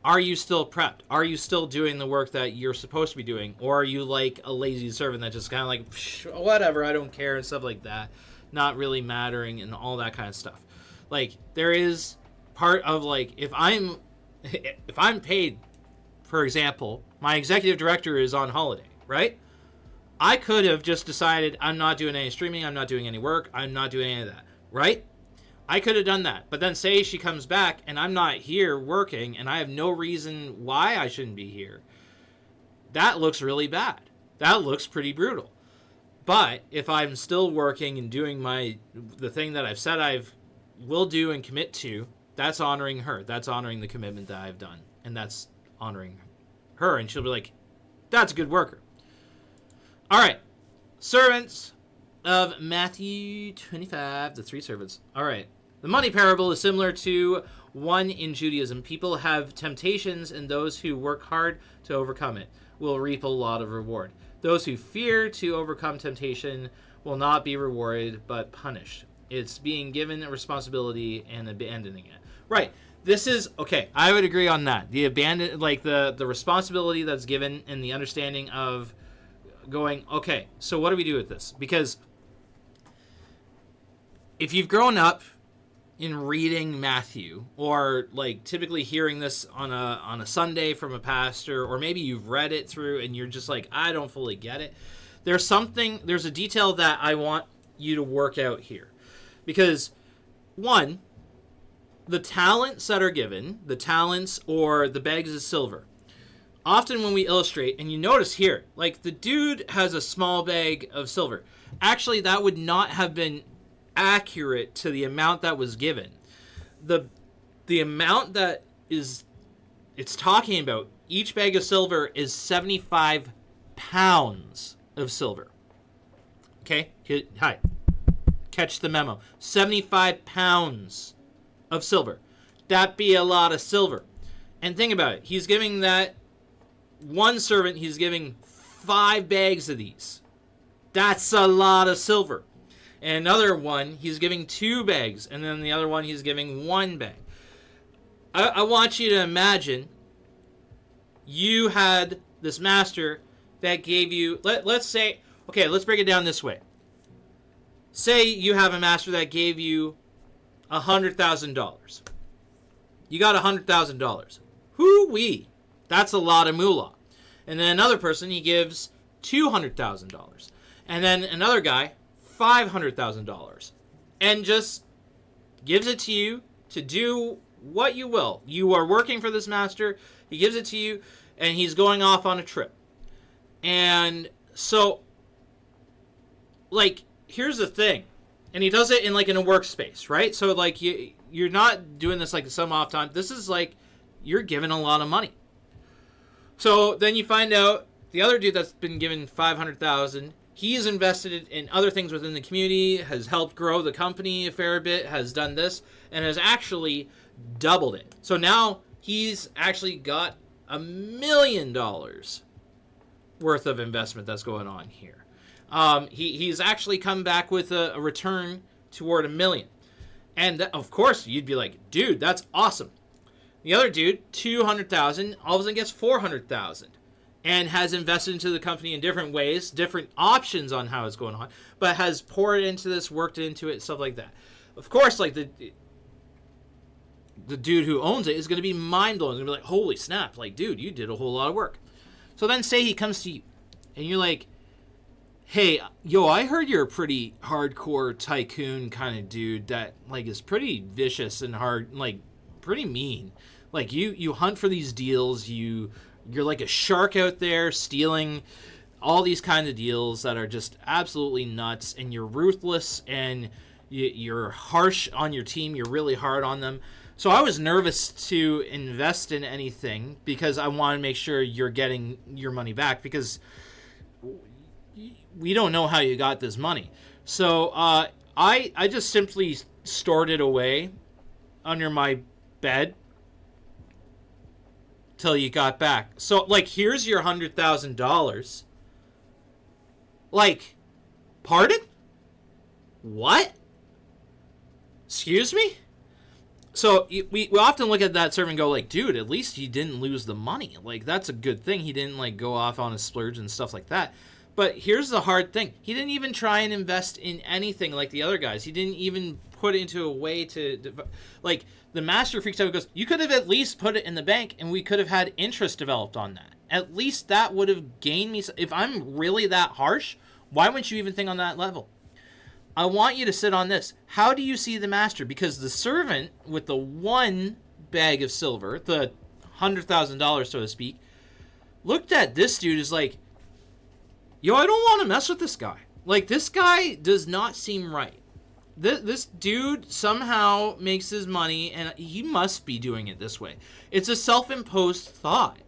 are you still prepped? Are you still doing the work that you're supposed to be doing? Or are you like a lazy servant that just kind of like, whatever, I don't care, and stuff like that, not really mattering and all that kind of stuff? Like, there is part of like, if I'm if I'm paid, for example, my executive director is on holiday, right? I could have just decided I'm not doing any streaming, I'm not doing any work, I'm not doing any of that, right? I could have done that. But then say she comes back and I'm not here working and I have no reason why I shouldn't be here. That looks really bad. That looks pretty brutal. But if I'm still working and doing the thing that I've said I will do and commit to, that's honoring her. That's honoring the commitment that I've done. And that's honoring her. And she'll be like, that's a good worker. All right. Servants of Matthew 25, the 3 servants. All right. The money parable is similar to one in Judaism. People have temptations, and those who work hard to overcome it will reap a lot of reward. Those who fear to overcome temptation will not be rewarded, but punished. It's being given a responsibility and abandoning it. Right. This is, okay, I would agree on that. The responsibility that's given and the understanding of going, okay, so what do we do with this? Because if you've grown up in reading Matthew, or like typically hearing this on a Sunday from a pastor, or maybe you've read it through and you're just like, I don't fully get it. There's a detail that I want you to work out here. Because one, the talents that are given, the talents or the bags of silver, often when we illustrate, and you notice here, like the dude has a small bag of silver. Actually, that would not have been accurate to the amount that was given. The amount that it's talking about, each bag of silver is 75 pounds of silver. Okay? Hi. Catch the memo. 75 pounds of silver. That'd be a lot of silver. And think about it. He's giving that one servant, he's giving 5 bags of these. That's a lot of silver. And another one, he's giving 2 bags. And then the other one, he's giving 1 bag. I want you to imagine you had this master that gave you, let's say, okay, let's break it down this way. Say you have a master that gave you $100,000. You got $100,000. Hoo-wee. That's a lot of moolah. And then another person, he gives $200,000. And then another guy, $500,000. And just gives it to you to do what you will. You are working for this master. He gives it to you, and he's going off on a trip. And so, like, here's the thing. And he does it in, like, in a workspace, right? So, like, you're not doing this, like, some off time. This is, like, you're given a lot of money. So then you find out the other dude that's been given $500,000, he's invested in other things within the community, has helped grow the company a fair bit, has done this, and has actually doubled it. So now he's actually got $1 million worth of investment that's going on here. He's actually come back with a return toward $1 million. And of course, you'd be like, dude, that's awesome. The other dude, $200,000, all of a sudden gets $400,000 and has invested into the company in different ways, different options on how it's going on, but has poured into this, worked into it, stuff like that. Of course, like the dude who owns it is going to be mind blown. He's going to be like, holy snap, like, dude, you did a whole lot of work. So then say he comes to you and you're like, hey, yo, I heard you're a pretty hardcore tycoon kind of dude that, like, is pretty vicious and hard, like, pretty mean. Like, you hunt for these deals, you're like a shark out there stealing all these kinds of deals that are just absolutely nuts, and you're ruthless, and you're harsh on your team, you're really hard on them. So I was nervous to invest in anything because I want to make sure you're getting your money back, because we don't know how you got this money. So I just simply stored it away under my bed till you got back. So, like, here's your $100,000. Like, pardon? What? Excuse me? So we often look at that servant and go, like, dude, at least he didn't lose the money. Like, that's a good thing. He didn't, like, go off on a splurge and stuff like that. But here's the hard thing. He didn't even try and invest in anything like the other guys. He didn't even put it into a way to... Like, the master freaks out and goes, you could have at least put it in the bank and we could have had interest developed on that. At least that would have gained me... If I'm really that harsh, why wouldn't you even think on that level? I want you to sit on this. How do you see the master? Because the servant with the one bag of silver, the $100,000, so to speak, looked at this dude as like, yo, I don't want to mess with this guy. Like, this guy does not seem right. This dude somehow makes his money, and he must be doing it this way. It's a self-imposed thought.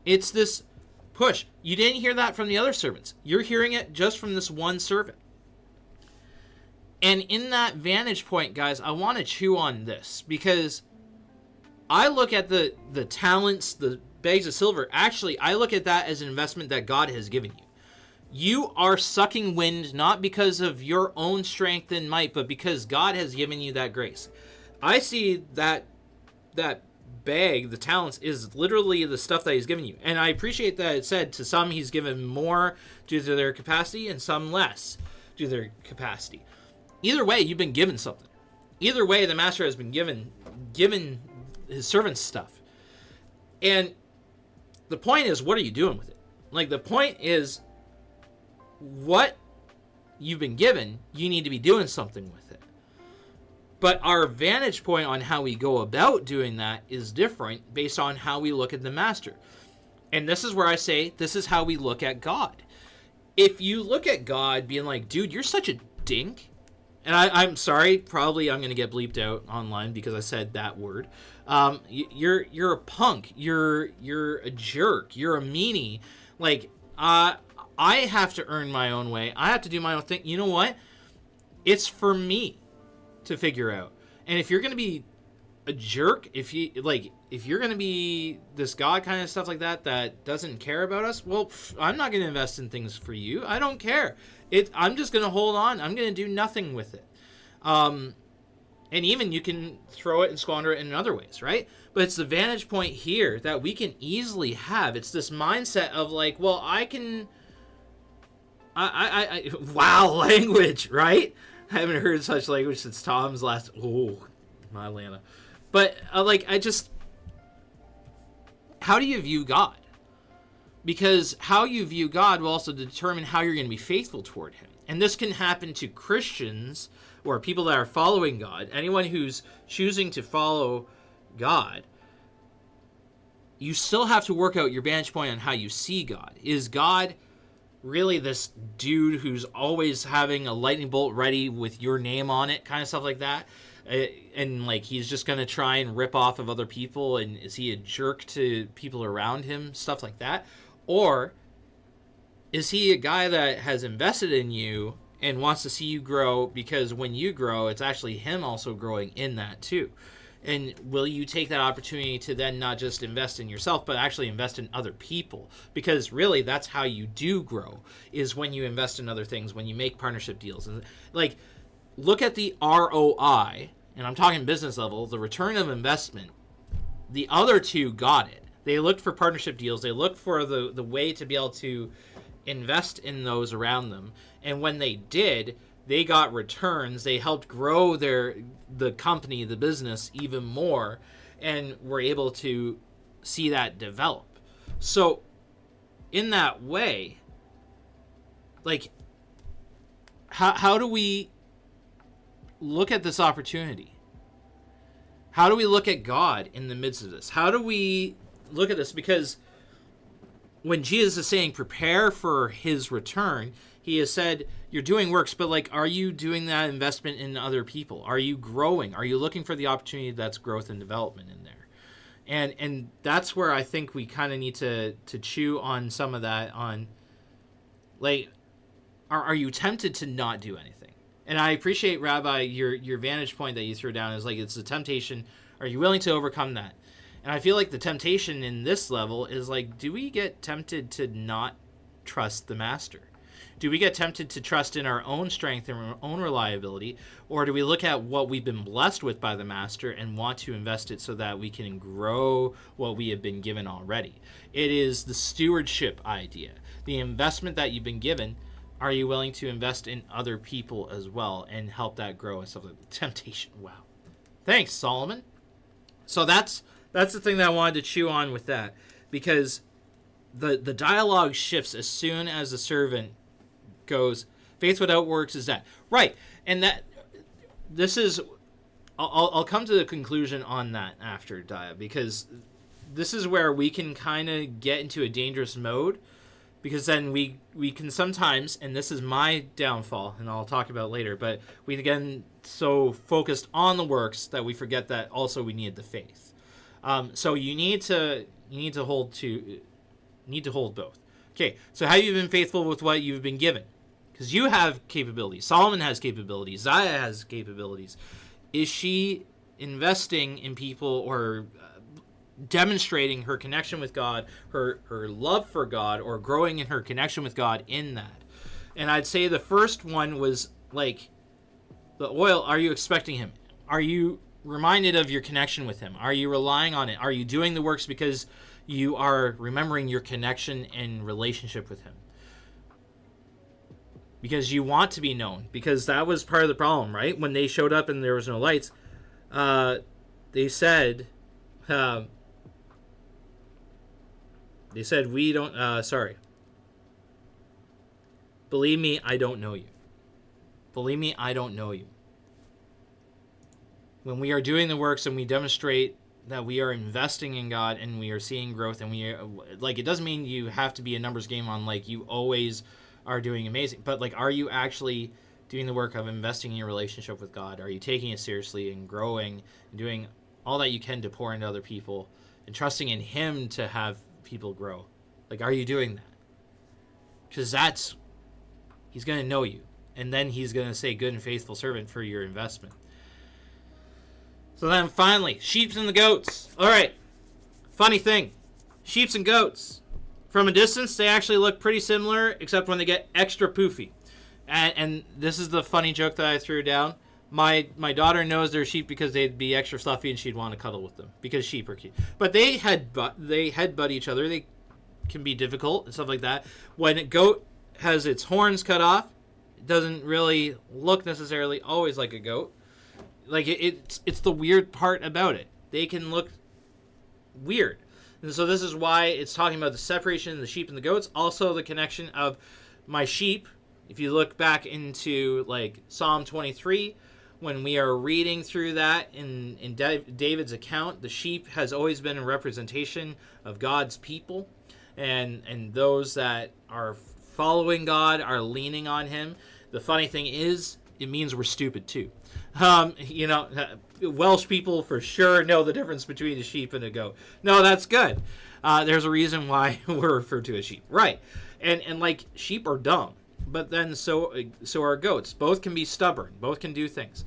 It's this push. You didn't hear that from the other servants. You're hearing it just from this one servant. And in that vantage point, guys, I want to chew on this, because I look at the talents, the bags of silver. Actually, I look at that as an investment that God has given you. You are sucking wind not because of your own strength and might, but because God has given you that grace. I see that bag, the talents, is literally the stuff that he's given you. And I appreciate that it said to some he's given more due to their capacity and some less due to their capacity. Either way, you've been given something. Either way, the master has been given his servants stuff. And the point is, what are you doing with it? Like, the point is, what you've been given, you need to be doing something with it. But our vantage point on how we go about doing that is different based on how we look at the master. And this is where I say, this is how we look at God. If you look at God being like, dude, you're such a dink, and I'm sorry, probably I'm going to get bleeped out online because I said that word. You're a punk. You're a jerk. You're a meanie. Like, I have to earn my own way. I have to do my own thing. You know what? It's for me to figure out. And if you're going to be a jerk, if you're going to be this God kind of stuff like that doesn't care about us, well, I'm not going to invest in things for you. I don't care. I'm just going to hold on. I'm going to do nothing with it. And even you can throw it and squander it in other ways, right? But it's the vantage point here that we can easily have. It's this mindset of like, well, wow, language, right? I haven't heard such language since Tom's last, my Lana. But how do you view God? Because how you view God will also determine how you're going to be faithful toward him. And this can happen to Christians or people that are following God. Anyone who's choosing to follow God, you still have to work out your vantage point on how you see God. Is God really this dude who's always having a lightning bolt ready with your name on it, kind of stuff like that? And like he's just going to try and rip off of other people, and is he a jerk to people around him, stuff like that? Or is he a guy that has invested in you and wants to see you grow, because when you grow, it's actually him also growing in that too? And will you take that opportunity to then not just invest in yourself, but actually invest in other people? Because really, that's how you do grow, is when you invest in other things, when you make partnership deals. And like, look at the ROI, and I'm talking business level, the return of investment. The other two got it. They looked for partnership deals. They looked for the way to be able to invest in those around them. And when they did, they got returns. They helped grow the company, the business even more, and were able to see that develop. So in that way, like, how do we look at this opportunity? How do we look at God in the midst of this? How do we look at this? Because when Jesus is saying prepare for his return, he has said you're doing works, but like, are you doing that investment in other people? Are you growing? Are you looking for the opportunity that's growth and development in there? And that's where I think we kind of need to chew on some of that. On like, are you tempted to not do anything? And I appreciate, Rabbi, your vantage point that you threw down is like, it's a temptation. Are you willing to overcome that? And I feel like the temptation in this level is like, do we get tempted to not trust the master? Do we get tempted to trust in our own strength and our own reliability, or do we look at what we've been blessed with by the Master and want to invest it so that we can grow what we have been given already? It is the stewardship idea. The investment that you've been given, are you willing to invest in other people as well and help that grow and stuff like that? Temptation. Wow. Thanks, Solomon. So that's the thing that I wanted to chew on with that, because the dialogue shifts as soon as the servant goes, faith without works is dead. Right. And that this is, I'll come to the conclusion on that after, Dia, because this is where we can kind of get into a dangerous mode, because then we can sometimes, and this is my downfall, and I'll talk about it later, but we get so focused on the works that we forget that also we need the faith. So you need to hold both. Okay, so have you been faithful with what you've been given? Because you have capabilities. Solomon has capabilities. Zaya has capabilities. Is she investing in people or demonstrating her connection with God, her love for God, or growing in her connection with God in that? And I'd say the first one was like the oil. Are you expecting him? Are you reminded of your connection with him? Are you relying on it? Are you doing the works because you are remembering your connection and relationship with him? Because you want to be known. Because that was part of the problem, right? When they showed up and there was no lights, they said, we don't, sorry. Believe me, I don't know you. Believe me, I don't know you. When we are doing the works and we demonstrate that we are investing in God and we are seeing growth, and we are, like, it doesn't mean you have to be a numbers game on, like, you always are doing amazing, but, like, are you actually doing the work of investing in your relationship with God? Are you taking it seriously and growing and doing all that you can to pour into other people and trusting in him to have people grow? Like, are you doing that? Because he's going to know you, and then he's going to say, good and faithful servant, for your investment. So then finally, sheep and the goats. All right, funny thing, sheep and goats, from a distance, they actually look pretty similar, except when they get extra poofy. And this is the funny joke that I threw down. My daughter knows they're sheep because they'd be extra fluffy and she'd want to cuddle with them, because sheep are cute. But they headbutt each other. They can be difficult and stuff like that. When a goat has its horns cut off, it doesn't really look necessarily always like a goat. Like, it's the weird part about it. They can look weird. And so this is why it's talking about the separation of the sheep and the goats. Also the connection of my sheep. If you look back into, like, Psalm 23, when we are reading through that in David's account, the sheep has always been a representation of God's people. And those that are following God are leaning on him. The funny thing is, it means we're stupid too. Welsh people for sure know the difference between a sheep and a goat. No, that's good. There's a reason why we're referred to as sheep. Right. And like, sheep are dumb, but then so are goats. Both can be stubborn. Both can do things.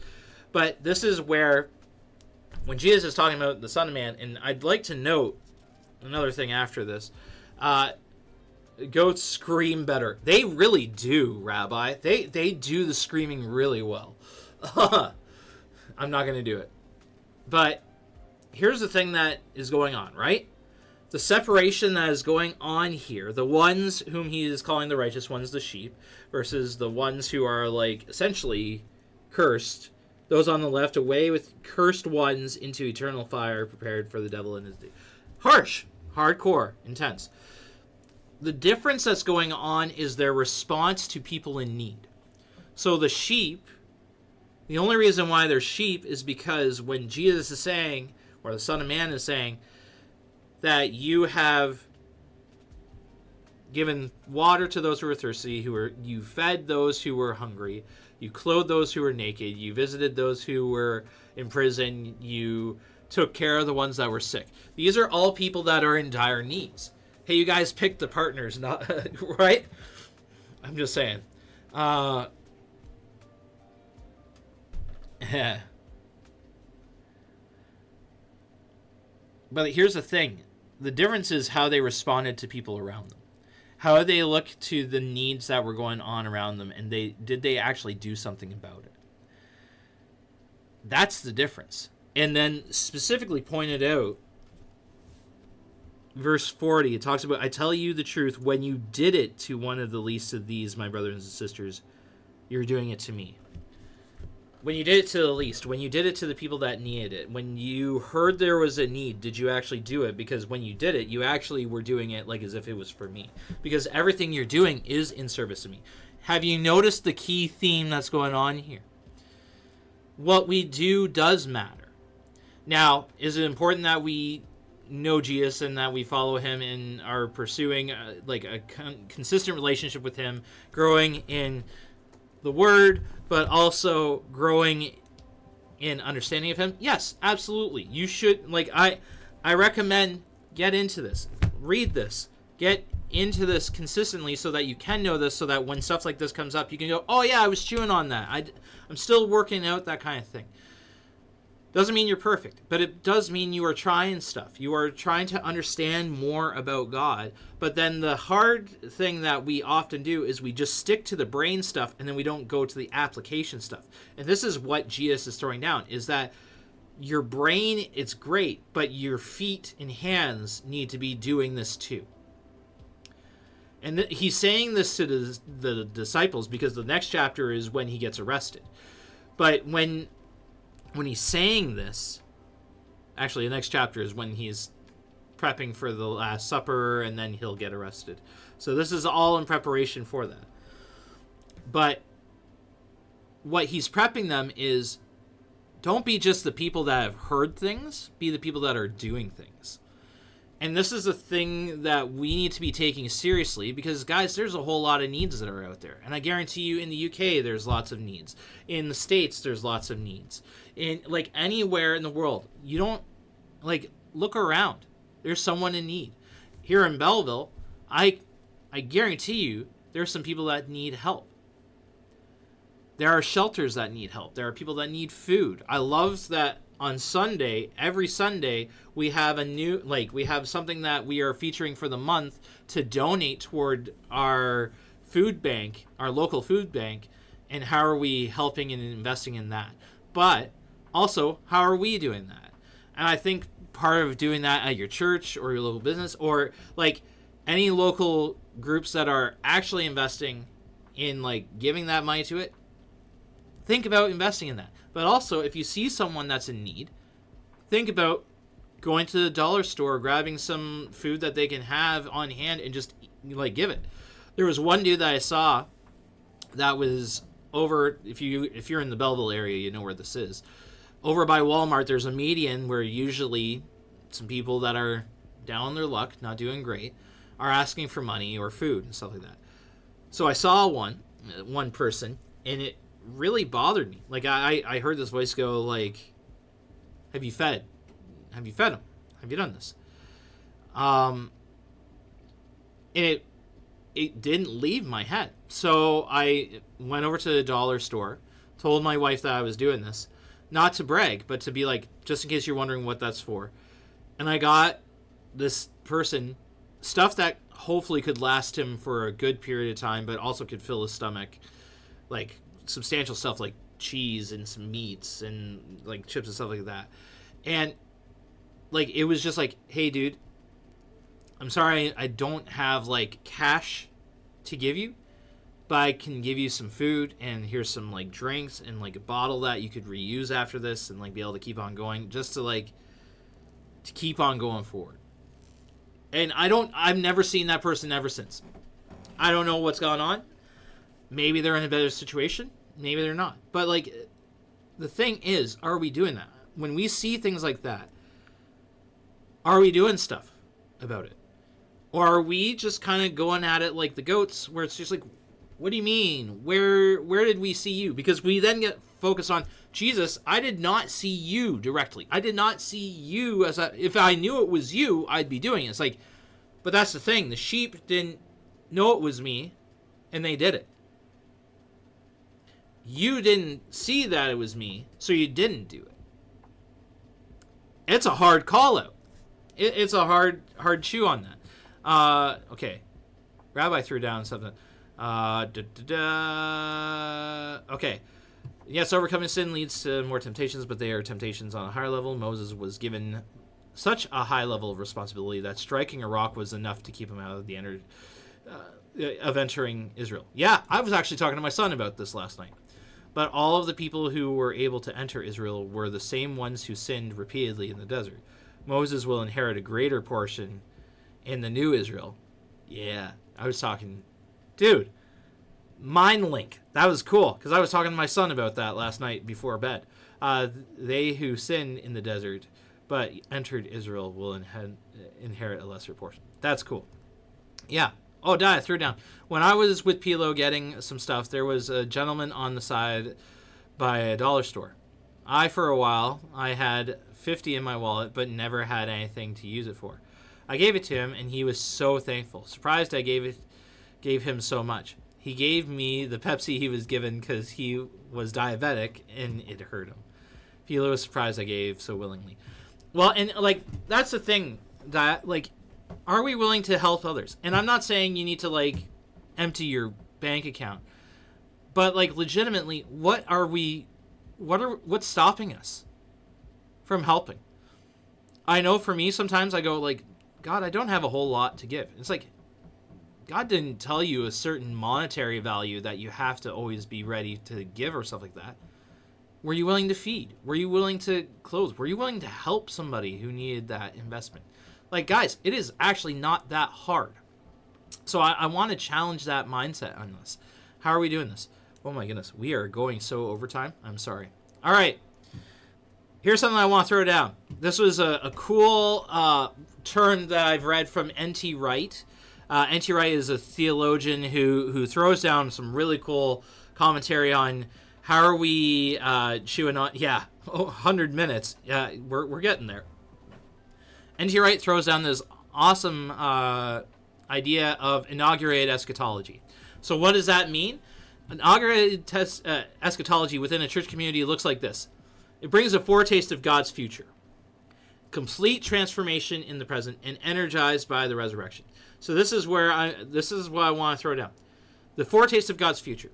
But this is where, when Jesus is talking about the Son of Man, and I'd like to note another thing after this, goats scream better. They really do, Rabbi. They do the screaming really well. I'm not going to do it. But here's the thing that is going on, right? The separation that is going on here, the ones whom he is calling the righteous ones, the sheep, versus the ones who are, like, essentially cursed, those on the left, away with cursed ones into eternal fire prepared for the devil and his deed. Harsh, hardcore, intense. The difference that's going on is their response to people in need. So the sheep, the only reason why they're sheep is because when Jesus is saying, or the Son of Man is saying, that you have given water to those who are thirsty, you fed those who were hungry, you clothed those who were naked, you visited those who were in prison, you took care of the ones that were sick. These are all people that are in dire needs. Hey, you guys picked the partners, not right? I'm just saying. But here's the thing. The difference is how they responded to people around them. How did they look to the needs that were going on around them, and did they actually do something about it? That's the difference. And then specifically pointed out, verse 40, it talks about, I tell you the truth, when you did it to one of the least of these, my brothers and sisters, you're doing it to me. When you did it to the least, when you did it to the people that needed it, when you heard there was a need, did you actually do it? Because when you did it, you actually were doing it like as if it was for me. Because everything you're doing is in service to me. Have you noticed the key theme that's going on here? What we do does matter. Now, is it important that we know Jesus and that we follow him and are pursuing a consistent relationship with him, growing in the word, but also growing in understanding of him? Yes, absolutely. You should, I recommend, get into this, read this, get into this consistently so that you can know this, so that when stuff like this comes up, you can go, oh yeah, I was chewing on that. I'm still working out that kind of thing. Doesn't mean you're perfect, but it does mean you are trying stuff. You are trying to understand more about God. But then the hard thing that we often do is we just stick to the brain stuff and then we don't go to the application stuff. And this is what Jesus is throwing down, is that your brain, it's great, but your feet and hands need to be doing this too. And he's saying this to the disciples because the next chapter is when he gets arrested. But when he's saying this, actually the next chapter is when he's prepping for the Last Supper and then he'll get arrested. So this is all in preparation for that. But what he's prepping them is, don't be just the people that have heard things, be the people that are doing things. And this is a thing that we need to be taking seriously because, guys, there's a whole lot of needs that are out there. And I guarantee you in the UK, there's lots of needs. In the States, there's lots of needs. In, anywhere in the world, you don't, look around. There's someone in need. Here in Belleville, I guarantee you there's some people that need help. There are shelters that need help. There are people that need food. I love that on Sunday, every Sunday, we have we have something that we are featuring for the month to donate toward our food bank, our local food bank, and how are we helping and investing in that. But also, how are we doing that? And I think part of doing that at your church or your local business or any local groups that are actually investing in giving that money to it, think about investing in that. But also, if you see someone that's in need, think about going to the dollar store, grabbing some food that they can have on hand and just give it. There was one dude that I saw that was over, if you're in the Belleville area, you know where this is. Over by Walmart, there's a median where usually some people that are down on their luck, not doing great, are asking for money or food and stuff like that. So I saw one person, and it really bothered me. I heard this voice go have you fed him? Have you done this? And it didn't leave my head. So I went over to the dollar store, told my wife that I was doing this, not to brag, but to be just in case you're wondering what that's for. And I got this person stuff that hopefully could last him for a good period of time, but also could fill his stomach, substantial stuff like cheese and some meats and chips and stuff like that. And it was just hey dude, I'm sorry I don't have cash to give you, but I can give you some food and here's some drinks and a bottle that you could reuse after this and be able to keep on going, just to keep on going forward. And I've never seen that person ever since. I don't know what's gone on. Maybe they're in a better situation. Maybe they're not. But the thing is, are we doing that? When we see things like that, are we doing stuff about it? Or are we just kind of going at it like the goats, where it's just what do you mean? Where did we see you? Because we then get focused on, Jesus, I did not see you directly. I did not see you if I knew it was you, I'd be doing it. It's but that's the thing. The sheep didn't know it was me, and they did it. You didn't see that it was me, so you didn't do it. It's a hard call out. It's a hard chew on that. Okay. Rabbi threw down something. Okay. Yes, overcoming sin leads to more temptations, but they are temptations on a higher level. Moses was given such a high level of responsibility that striking a rock was enough to keep him out of of entering Israel. Yeah, I was actually talking to my son about this last night. But all of the people who were able to enter Israel were the same ones who sinned repeatedly in the desert. Moses will inherit a greater portion in the new Israel. Yeah, I was talking... Dude, mind link. That was cool, because I was talking to my son about that last night before bed. They who sinned in the desert but entered Israel will inherit a lesser portion. That's cool. Yeah. Oh, I threw it down. When I was with Pilo getting some stuff, there was a gentleman on the side by a dollar store. For a while, I had $50 in my wallet, but never had anything to use it for. I gave it to him, and he was so thankful. Surprised I gave him so much. He gave me the Pepsi he was given because he was diabetic, and it hurt him. Pilo was surprised I gave so willingly. Well, and, like, that's the thing, that, like, are we willing to help others? And I'm not saying you need to, like, empty your bank account. But, like, legitimately, what's stopping us from helping? I know for me, sometimes I go, like, God, I don't have a whole lot to give. It's like, God didn't tell you a certain monetary value that you have to always be ready to give or stuff like that. Were you willing to feed? Were you willing to clothe? Were you willing to help somebody who needed that investment? Like, guys, it is actually not that hard. So I want to challenge that mindset on this. How are we doing this? Oh my goodness, we are going so overtime. I'm sorry. All right. Here's something I want to throw down. This was a cool term that I've read from N.T. Wright. N.T. Wright is a theologian who throws down some really cool commentary on how are we chewing on... Yeah, 100 minutes. Yeah, we're getting there. N.T. Wright throws down this awesome idea of inaugurated eschatology. So what does that mean? Inaugurated eschatology within a church community looks like this. It brings a foretaste of God's future. Complete transformation in the present and energized by the resurrection. So this is what I want to throw down. The foretaste of God's future.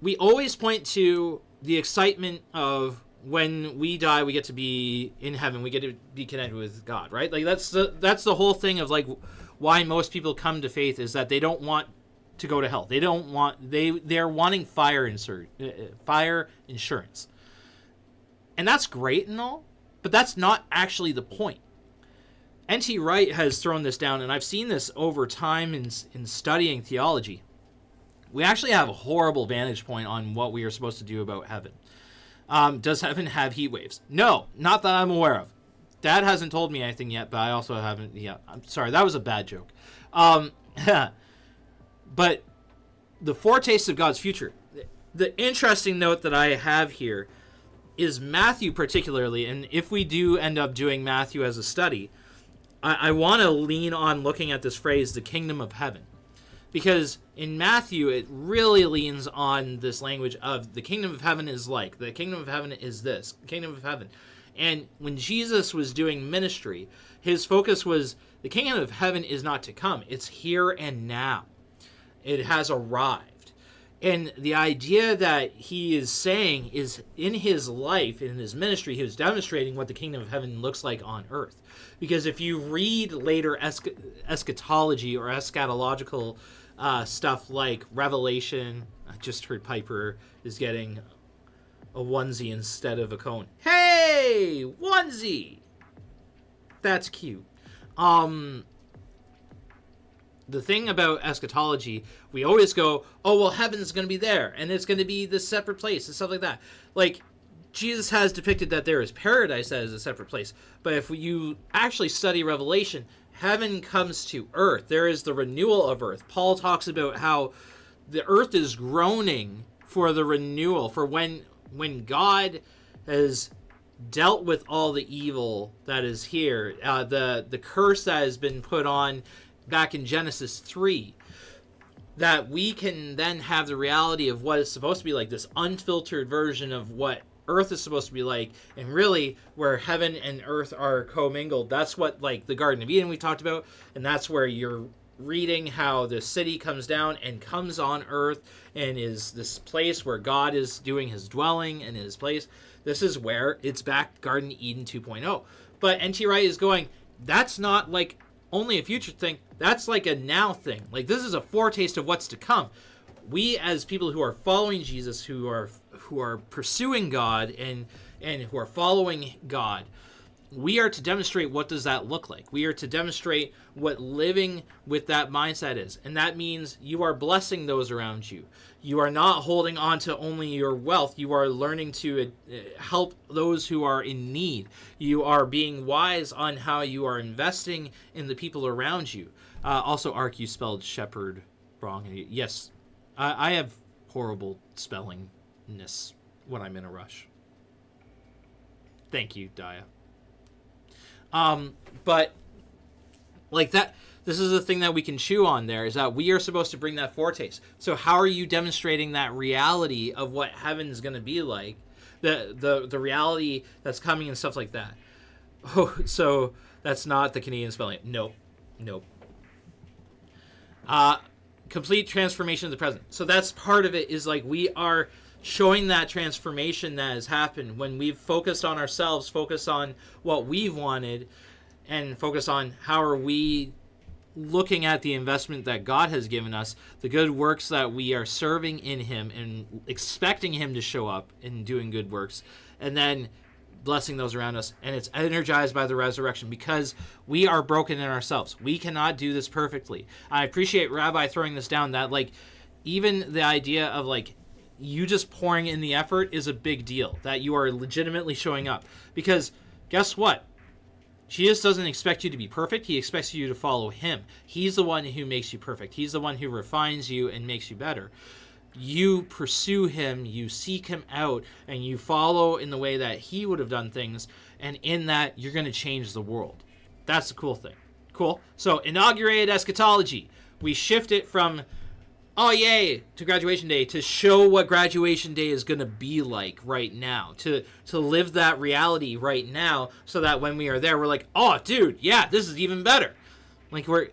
We always point to the excitement of when we die, we get to be in heaven. We get to be connected with God, right? Like that's the whole thing of like why most people come to faith is that they don't want to go to hell. They're wanting fire insurance. And that's great and all, but that's not actually the point. N.T. Wright has thrown this down, and I've seen this over time in studying theology. We actually have a horrible vantage point on what we are supposed to do about heaven. Does heaven have heat waves? No, not that I'm aware of. Dad hasn't told me anything yet, but I also haven't. Yeah, I'm sorry, that was a bad joke. But the foretaste of God's future. The interesting note that I have here is Matthew particularly, and if we do end up doing Matthew as a study, I want to lean on looking at this phrase, the kingdom of heaven. Because in Matthew, it really leans on this language of the kingdom of heaven is like, the kingdom of heaven is this, the kingdom of heaven. And when Jesus was doing ministry, his focus was the kingdom of heaven is not to come. It's here and now. It has arrived. And the idea that he is saying is in his life, in his ministry, he was demonstrating what the kingdom of heaven looks like on earth. Because if you read later eschatology or eschatological stuff like Revelation, I just heard Piper is getting a onesie instead of a cone. Hey, onesie! That's cute. The thing about eschatology, we always go, oh, well, heaven's going to be there, and it's going to be this separate place, and stuff like that. Like, Jesus has depicted that there is paradise as a separate place. But if you actually study Revelation, heaven comes to earth. There is the renewal of earth. Paul talks about how the earth is groaning for the renewal, for when God has dealt with all the evil that is here, the curse that has been put on back in Genesis 3, that we can then have the reality of what is supposed to be like, this unfiltered version of what earth is supposed to be like, and really where heaven and earth are commingled. That's what, like, the Garden of Eden we talked about, and that's where you're reading how the city comes down and comes on earth and is this place where God is doing his dwelling and his place. This is where it's back Garden Eden 2.0. But N.T. Wright is going, that's not like only a future thing. That's like a now thing. Like, this is a foretaste of what's to come. We, as people who are following Jesus, who are pursuing God and who are following God, we are to demonstrate what does that look like. We are to demonstrate what living with that mindset is. And that means you are blessing those around you. You are not holding on to only your wealth. You are learning to help those who are in need. You are being wise on how you are investing in the people around you. Also, Ark, you spelled Shepheard wrong. Yes, I have horrible spellingness when I'm in a rush. Thank you, Daya. But like that, this is the thing that we can chew on there, is that we are supposed to bring that foretaste. So how are you demonstrating that reality of what heaven's going to be like, the reality that's coming and stuff like that? Oh, so that's not the Canadian spelling. Nope. Complete transformation of the present. So that's part of it, is like we are showing that transformation that has happened when we've focused on ourselves, focused on what we've wanted, and focused on how are we looking at the investment that God has given us, the good works that we are serving in him and expecting him to show up and doing good works, and then blessing those around us. And it's energized by the resurrection, because we are broken in ourselves. We cannot do this perfectly. I appreciate Rabbi throwing this down, that like even the idea of like you just pouring in the effort is a big deal, that you are legitimately showing up. Because guess what? Jesus doesn't expect you to be perfect. He expects you to follow him. He's the one who makes you perfect. He's the one who refines you and makes you better. You pursue him, you seek him out, and you follow in the way that he would have done things. And in that, you're going to change the world. That's the cool thing. Cool. So, inaugurated eschatology. We shift it from oh yay to graduation day, to show what graduation day is going to be like right now, to live that reality right now, so that when we are there, we're like, oh dude, yeah, this is even better. Like, we're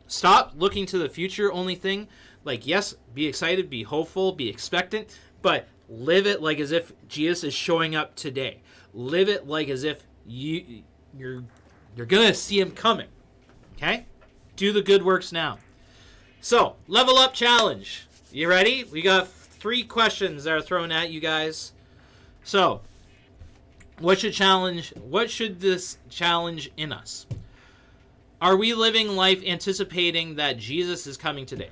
stop looking to the future only thing. Like, yes, be excited, be hopeful, be expectant, but live it like as if Jesus is showing up today. Live it like as if you're gonna see him coming. Okay, do the good works now. So, level up challenge. You ready? We got 3 questions that are thrown at you guys. So, what should this challenge in us? Are we living life anticipating that Jesus is coming today?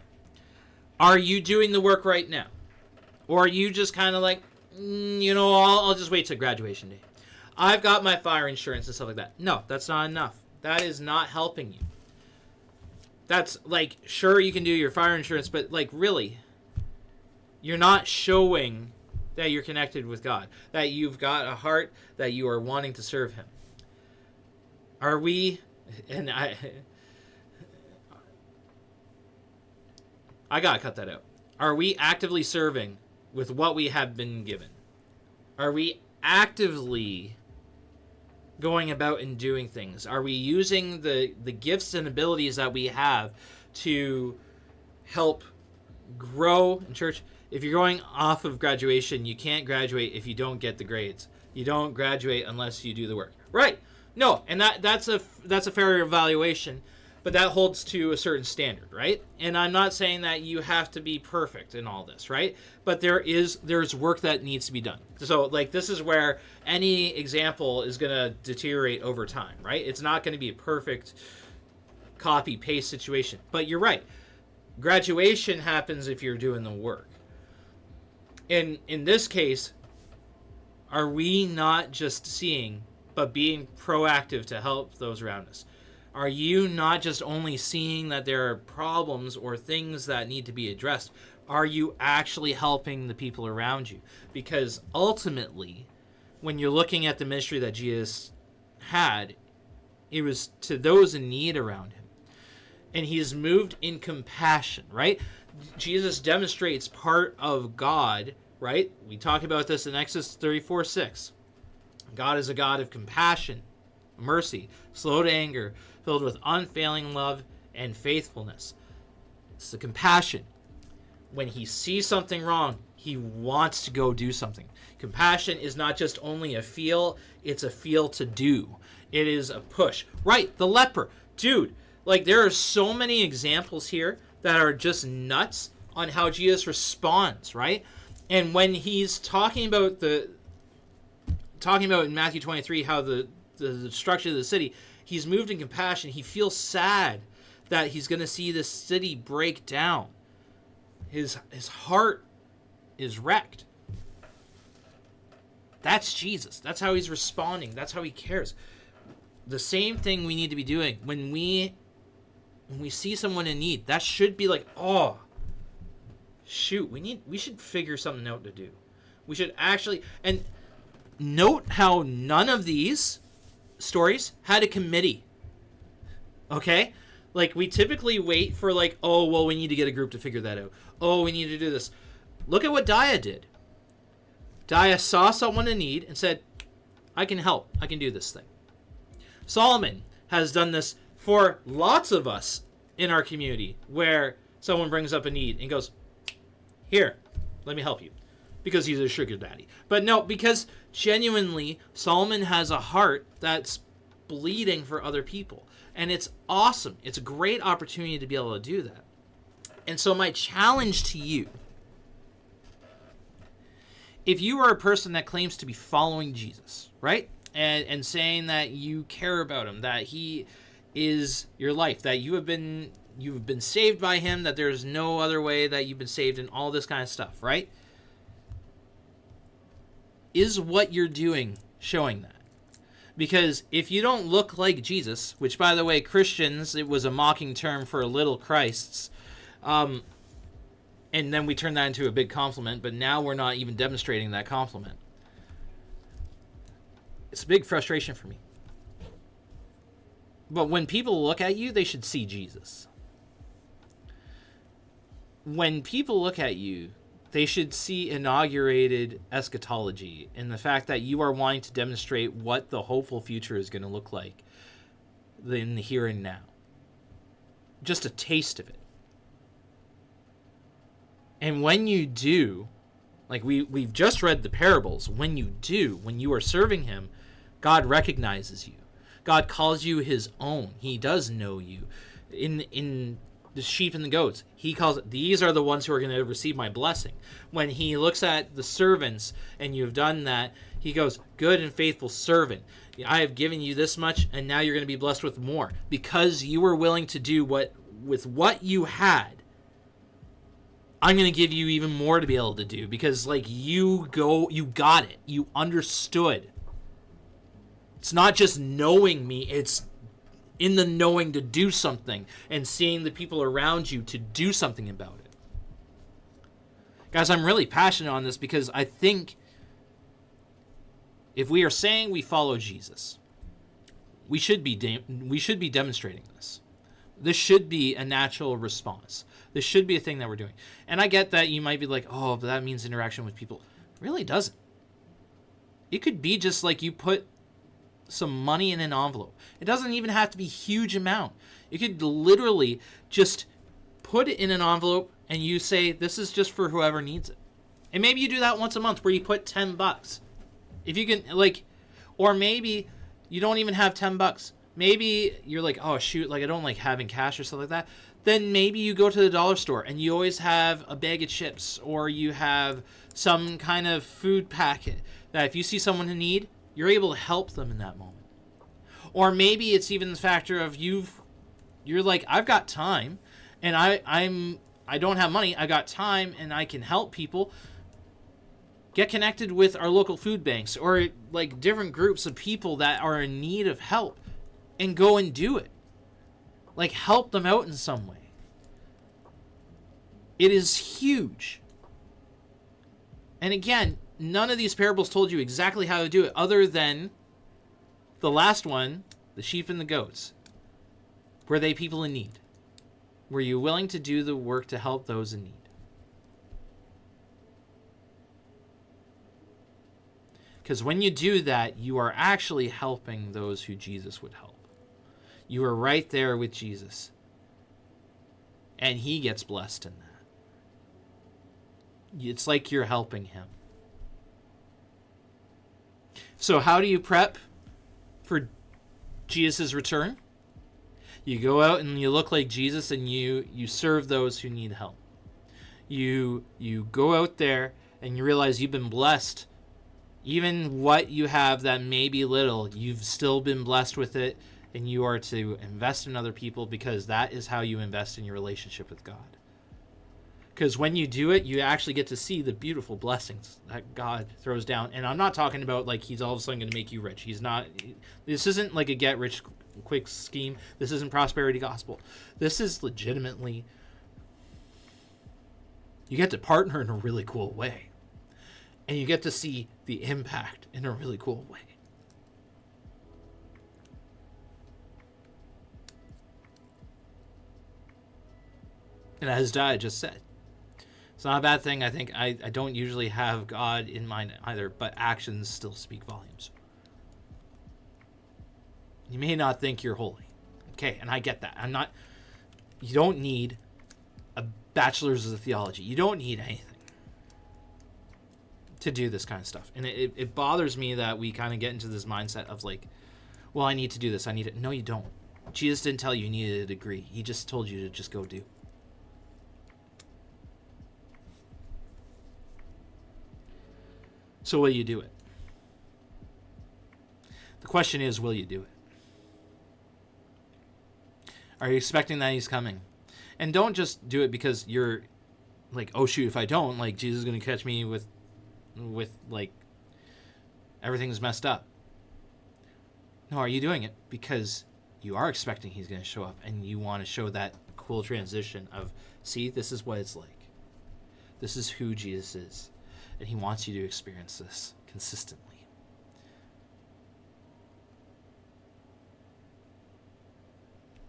Are you doing the work right now? Or are you just kind of like, I'll just wait till graduation day. I've got my fire insurance and stuff like that. No, that's not enough. That is not helping you. That's like, sure, you can do your fire insurance, but like, really, you're not showing that you're connected with God, that you've got a heart, that you are wanting to serve him. Are we, and I gotta cut that out. Are we actively serving with what we have been given? Are we actively going about and doing things? Are we using the gifts and abilities that we have to help grow in church? If you're going off of graduation, you can't graduate if you don't get the grades. You don't graduate unless you do the work. Right. No, and that's a fair evaluation, but that holds to a certain standard, right? And I'm not saying that you have to be perfect in all this, right? But there's work that needs to be done. So, like, this is where any example is going to deteriorate over time, right? It's not going to be a perfect copy-paste situation. But you're right. Graduation happens if you're doing the work. In this case, are we not just seeing, but being proactive to help those around us? Are you not just only seeing that there are problems or things that need to be addressed? Are you actually helping the people around you? Because ultimately, when you're looking at the ministry that Jesus had, it was to those in need around him. And he's moved in compassion, right? Jesus demonstrates part of God, right? We talk about this in Exodus 34:6. God is a God of compassion, mercy, slow to anger, filled with unfailing love and faithfulness. It's the compassion. When he sees something wrong, he wants to go do something. Compassion is not just only a feel, it's a feel to do. It is a push. Right, the leper. Dude, like there are so many examples here that are just nuts on how Jesus responds, right? And when he's talking about in Matthew 23 how the destruction of the city, he's moved in compassion. He feels sad that he's going to see this city break down. His heart is wrecked. That's Jesus. That's how he's responding. That's how he cares. The same thing we need to be doing when we see someone in need. That should be like, oh, shoot, we should figure something out to do. We should actually, and note how none of these stories had a committee. Okay? Like, we typically wait for like, oh, well, we need to get a group to figure that out. Oh, we need to do this. Look at what Dia did. Dia saw someone in need and said, I can help. I can do this thing. Solomon has done this for lots of us in our community, where someone brings up a need and goes, here, let me help you, because he's a sugar daddy. But no, because genuinely Solomon has a heart that's bleeding for other people, and it's awesome. It's a great opportunity to be able to do that. And so my challenge to you, if you are a person that claims to be following Jesus, right, and saying that you care about him, that he is your life, that you've been saved by him, that there's no other way that you've been saved, and all this kind of stuff, right? Is what you're doing showing that? Because if you don't look like Jesus, which, by the way, Christians, it was a mocking term for little Christs, and then we turned that into a big compliment, but now we're not even demonstrating that compliment. It's a big frustration for me. But when people look at you, they should see Jesus. When people look at you, they should see inaugurated eschatology and the fact that you are wanting to demonstrate what the hopeful future is going to look like in the here and now. Just a taste of it. And when you do, like we've just read the parables, when you are serving him, God recognizes you. God calls you his own. He does know you. In the sheep and the goats, he calls it, these are the ones who are going to receive my blessing. When he looks at the servants and you've done that, he goes, good and faithful servant. I have given you this much, and now you're going to be blessed with more. Because you were willing to do with what you had, I'm going to give you even more to be able to do. Because like you got it. You understood. It's not just knowing me, it's in the knowing to do something and seeing the people around you to do something about it. Guys, I'm really passionate on this because I think if we are saying we follow Jesus, we should be demonstrating this. This should be a natural response. This should be a thing that we're doing. And I get that you might be like, oh, but that means interaction with people. It really doesn't. It could be just like you put some money in an envelope. It doesn't even have to be a huge amount. You could literally just put it in an envelope and you say, this is just for whoever needs it. And maybe you do that once a month where you put $10. If you can, like, or maybe you don't even have $10. Maybe you're like, oh shoot, like I don't like having cash or stuff like that. Then maybe you go to the dollar store and you always have a bag of chips, or you have some kind of food packet that if you see someone in need, you're able to help them in that moment. Or maybe it's even the factor of you're like, I've got time and I don't have money, I got time and I can help people. Get connected with our local food banks or like different groups of people that are in need of help and go and do it. Like help them out in some way. It is huge. And again, none of these parables told you exactly how to do it other than the last one, the sheep and the goats. Were they people in need? Were you willing to do the work to help those in need? Because when you do that, you are actually helping those who Jesus would help. You are right there with Jesus. And he gets blessed in that. It's like you're helping him. So how do you prep for Jesus' return? You go out and you look like Jesus, and you serve those who need help. You go out there and you realize you've been blessed. Even what you have that may be little, you've still been blessed with it, and you are to invest in other people, because that is how you invest in your relationship with God. Because when you do it, you actually get to see the beautiful blessings that God throws down. And I'm not talking about like he's all of a sudden going to make you rich. He's not. This isn't like a get rich quick scheme. This isn't prosperity gospel. This is legitimately, you get to partner in a really cool way. And you get to see the impact in a really cool way. And as Dia just said, it's not a bad thing. I think I don't usually have God in mind either, but actions still speak volumes. You may not think you're holy. Okay, and I get that. You don't need a bachelor's of theology. You don't need anything to do this kind of stuff. And it bothers me that we kind of get into this mindset of like, well, I need to do this. I need it. No, you don't. Jesus didn't tell you needed a degree. He just told you to just go do. So will you do it? The question is, will you do it? Are you expecting that he's coming? And don't just do it because you're like, oh shoot, if I don't, like Jesus is going to catch me with like everything's messed up. No, are you doing it because you are expecting he's going to show up, and you want to show that cool transition of, see, this is what it's like. This is who Jesus is. And he wants you to experience this consistently.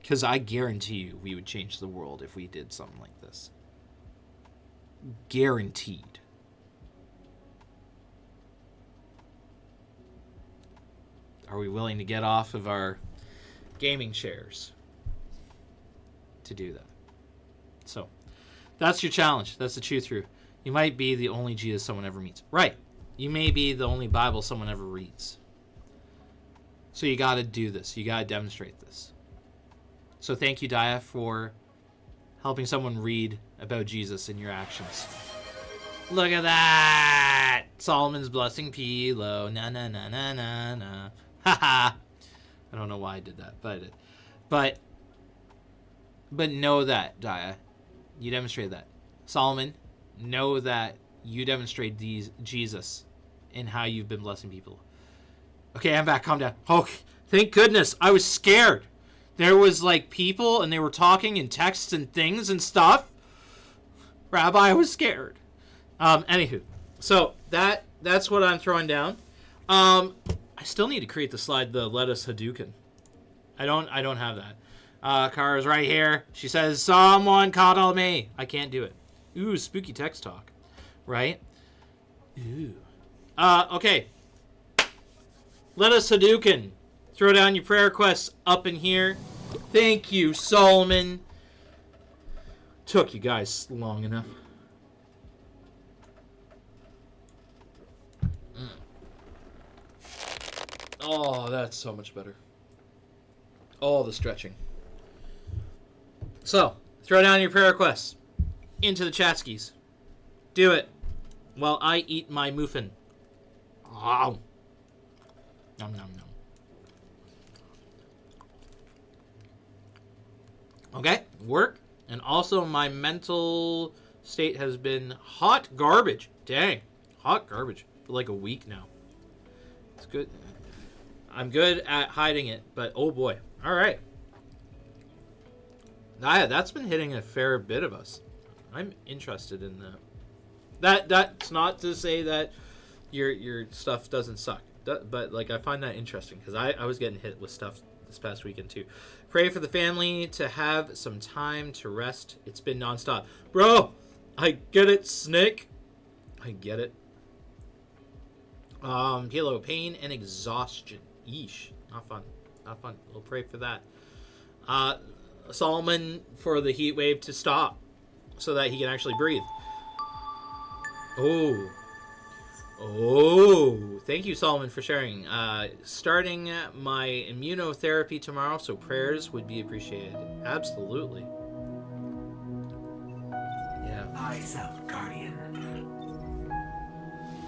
Because I guarantee you we would change the world if we did something like this. Guaranteed. Are we willing to get off of our gaming chairs to do that? So, that's your challenge. That's the chew through. You might be the only Jesus someone ever meets. Right. You may be the only Bible someone ever reads. So you got to do this. You got to demonstrate this. So thank you, Dia, for helping someone read about Jesus in your actions. Look at that! Solomon's blessing pillow. Na na na na na na. Ha ha! I don't know why I did that, but I did. But know that, Dia. You demonstrated that. Solomon, know that you demonstrate Jesus in how you've been blessing people. Okay, I'm back. Calm down. Oh, thank goodness. I was scared. There was like people and they were talking in texts and things and stuff. Rabbi, I was scared. Anywho, so that's what I'm throwing down. I still need to create the slide, the lettuce Hadouken. I don't have that. Kara's right here. She says, someone coddle me. I can't do it. Ooh, spooky text talk. Right? Ooh. Okay. Lettuce Hadouken. Throw down your prayer requests up in here. Thank you, Solomon. Took you guys long enough. Oh, that's so much better. Oh, the stretching. So, throw down your prayer requests into the chat skis. Do it while I eat my muffin. Wow. Nom nom nom. Okay, work. And also my mental state has been hot garbage. Dang. Hot garbage for like a week now. It's good. I'm good at hiding it, but oh boy. All right. Yeah, that's been hitting a fair bit of us. I'm interested in that. That's not to say that your stuff doesn't suck, but like I find that interesting because I was getting hit with stuff this past weekend too. Pray for the family to have some time to rest. It's been nonstop, bro. I get it, Snick. I get it. Halo, pain and exhaustion. Yeesh, not fun. Not fun. We'll pray for that. Solomon for the heat wave to stop so that he can actually breathe. Oh. Oh. Thank you, Solomon, for sharing. Starting my immunotherapy tomorrow, so prayers would be appreciated. Absolutely. Yeah. Eyes up, Guardian.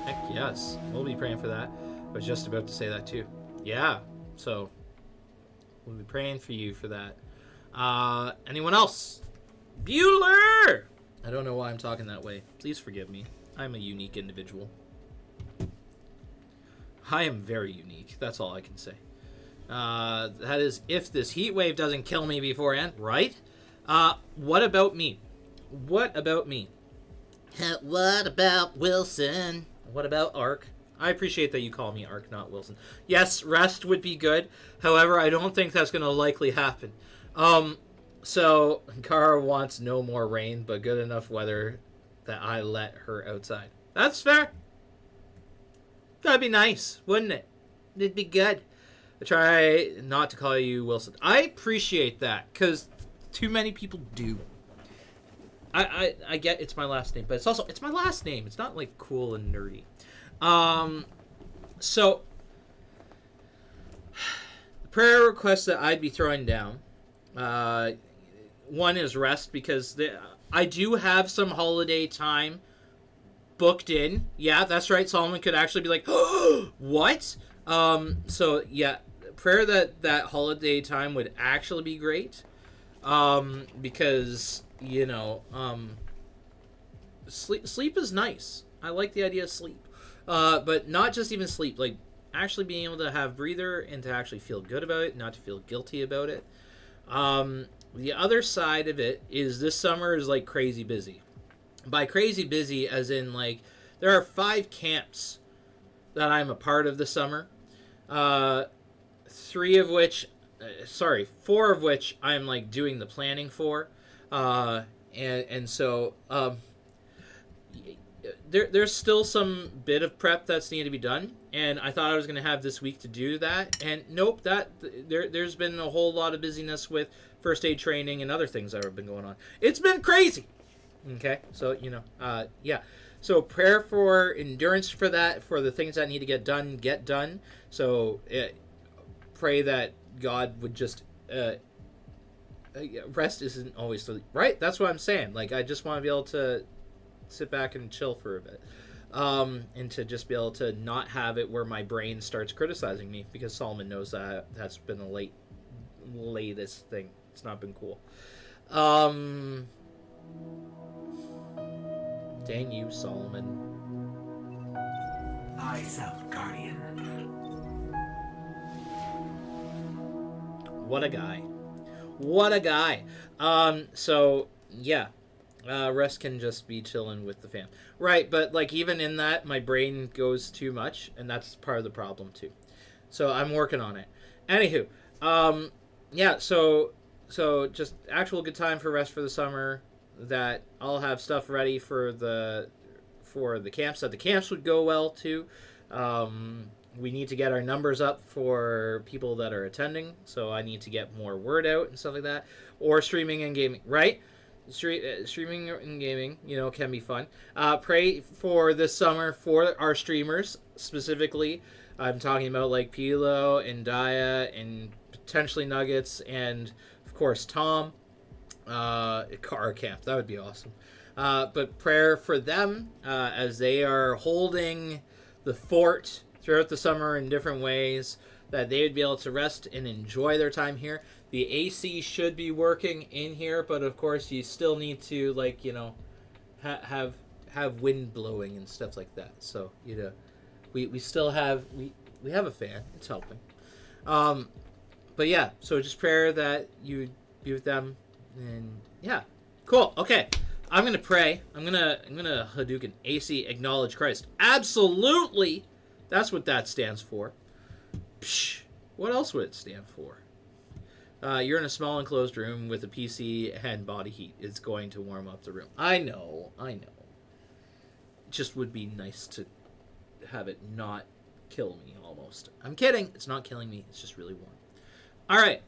Heck yes. We'll be praying for that. I was just about to say that too. Yeah. So we'll be praying for you for that. Anyone else? Bueller! I don't know why I'm talking that way. Please forgive me. I'm a unique individual. I am very unique. That's all I can say. That is, if this heat wave doesn't kill me beforehand, right? What about me? What about me? What about Wilson? What about Ark? I appreciate that you call me Ark, not Wilson. Yes, rest would be good. However, I don't think that's going to likely happen. So, Kara wants no more rain, but good enough weather that I let her outside. That's fair. That'd be nice, wouldn't it? It'd be good. I try not to call you Wilson. I appreciate that, because too many people do. I get it's my last name, but it's my last name. It's not, like, cool and nerdy. So, the prayer request that I'd be throwing down, one is rest, because I do have some holiday time booked in. Yeah, that's right. Solomon could actually be like, oh, what? So, yeah, prayer that holiday time would actually be great, because, you know, sleep is nice. I like the idea of sleep. But not just even sleep, like actually being able to have breather and to actually feel good about it, not to feel guilty about it. The other side of it is this summer is like crazy busy. By crazy busy, as in like there are 5 camps that I'm a part of this summer. 4 of which I'm like doing the planning for. And so there's still some bit of prep that's needed to be done, and I thought I was going to have this week to do that, and nope, there's been a whole lot of busyness with first aid training and other things that have been going on. It's been crazy. Okay, so yeah. So prayer for endurance for that, for the things that need to get done. So pray that God would just rest isn't always sleep, right? That's what I'm saying. Like I just want to be able to sit back and chill for a bit, and to just be able to not have it where my brain starts criticizing me, because Solomon knows that's been the latest thing. It's not been cool. Dang you, Solomon. Eyes up, Guardian. What a guy. What a guy. So yeah. Rest can just be chilling with the fam. Right, but like even in that, my brain goes too much, and that's part of the problem too. So I'm working on it. Anywho, yeah, so just actual good time for rest for the summer, that I'll have stuff ready for the camps, that the camps would go well too. We need to get our numbers up for people that are attending, so I need to get more word out and stuff like that. Or streaming and gaming, right? Streaming and gaming, can be fun. Pray for this summer for our streamers specifically. I'm talking about like Pilo and Daya and potentially Nuggets and of course Tom. Car camp, that would be awesome. But prayer for them as they are holding the fort throughout the summer in different ways, that they would be able to rest and enjoy their time here. The AC should be working in here, but of course you still need to have wind blowing and stuff like that. So we still have we have a fan. It's helping. But yeah, so just prayer that you be with them, and yeah, cool. Okay, I'm gonna pray. I'm gonna Hadouken AC acknowledge Christ. Absolutely, that's what that stands for. Psh, what else would it stand for? You're in a small enclosed room with a PC and body heat. It's going to warm up the room. I know. It just would be nice to have it not kill me almost. I'm kidding. It's not killing me. It's just really warm. All right.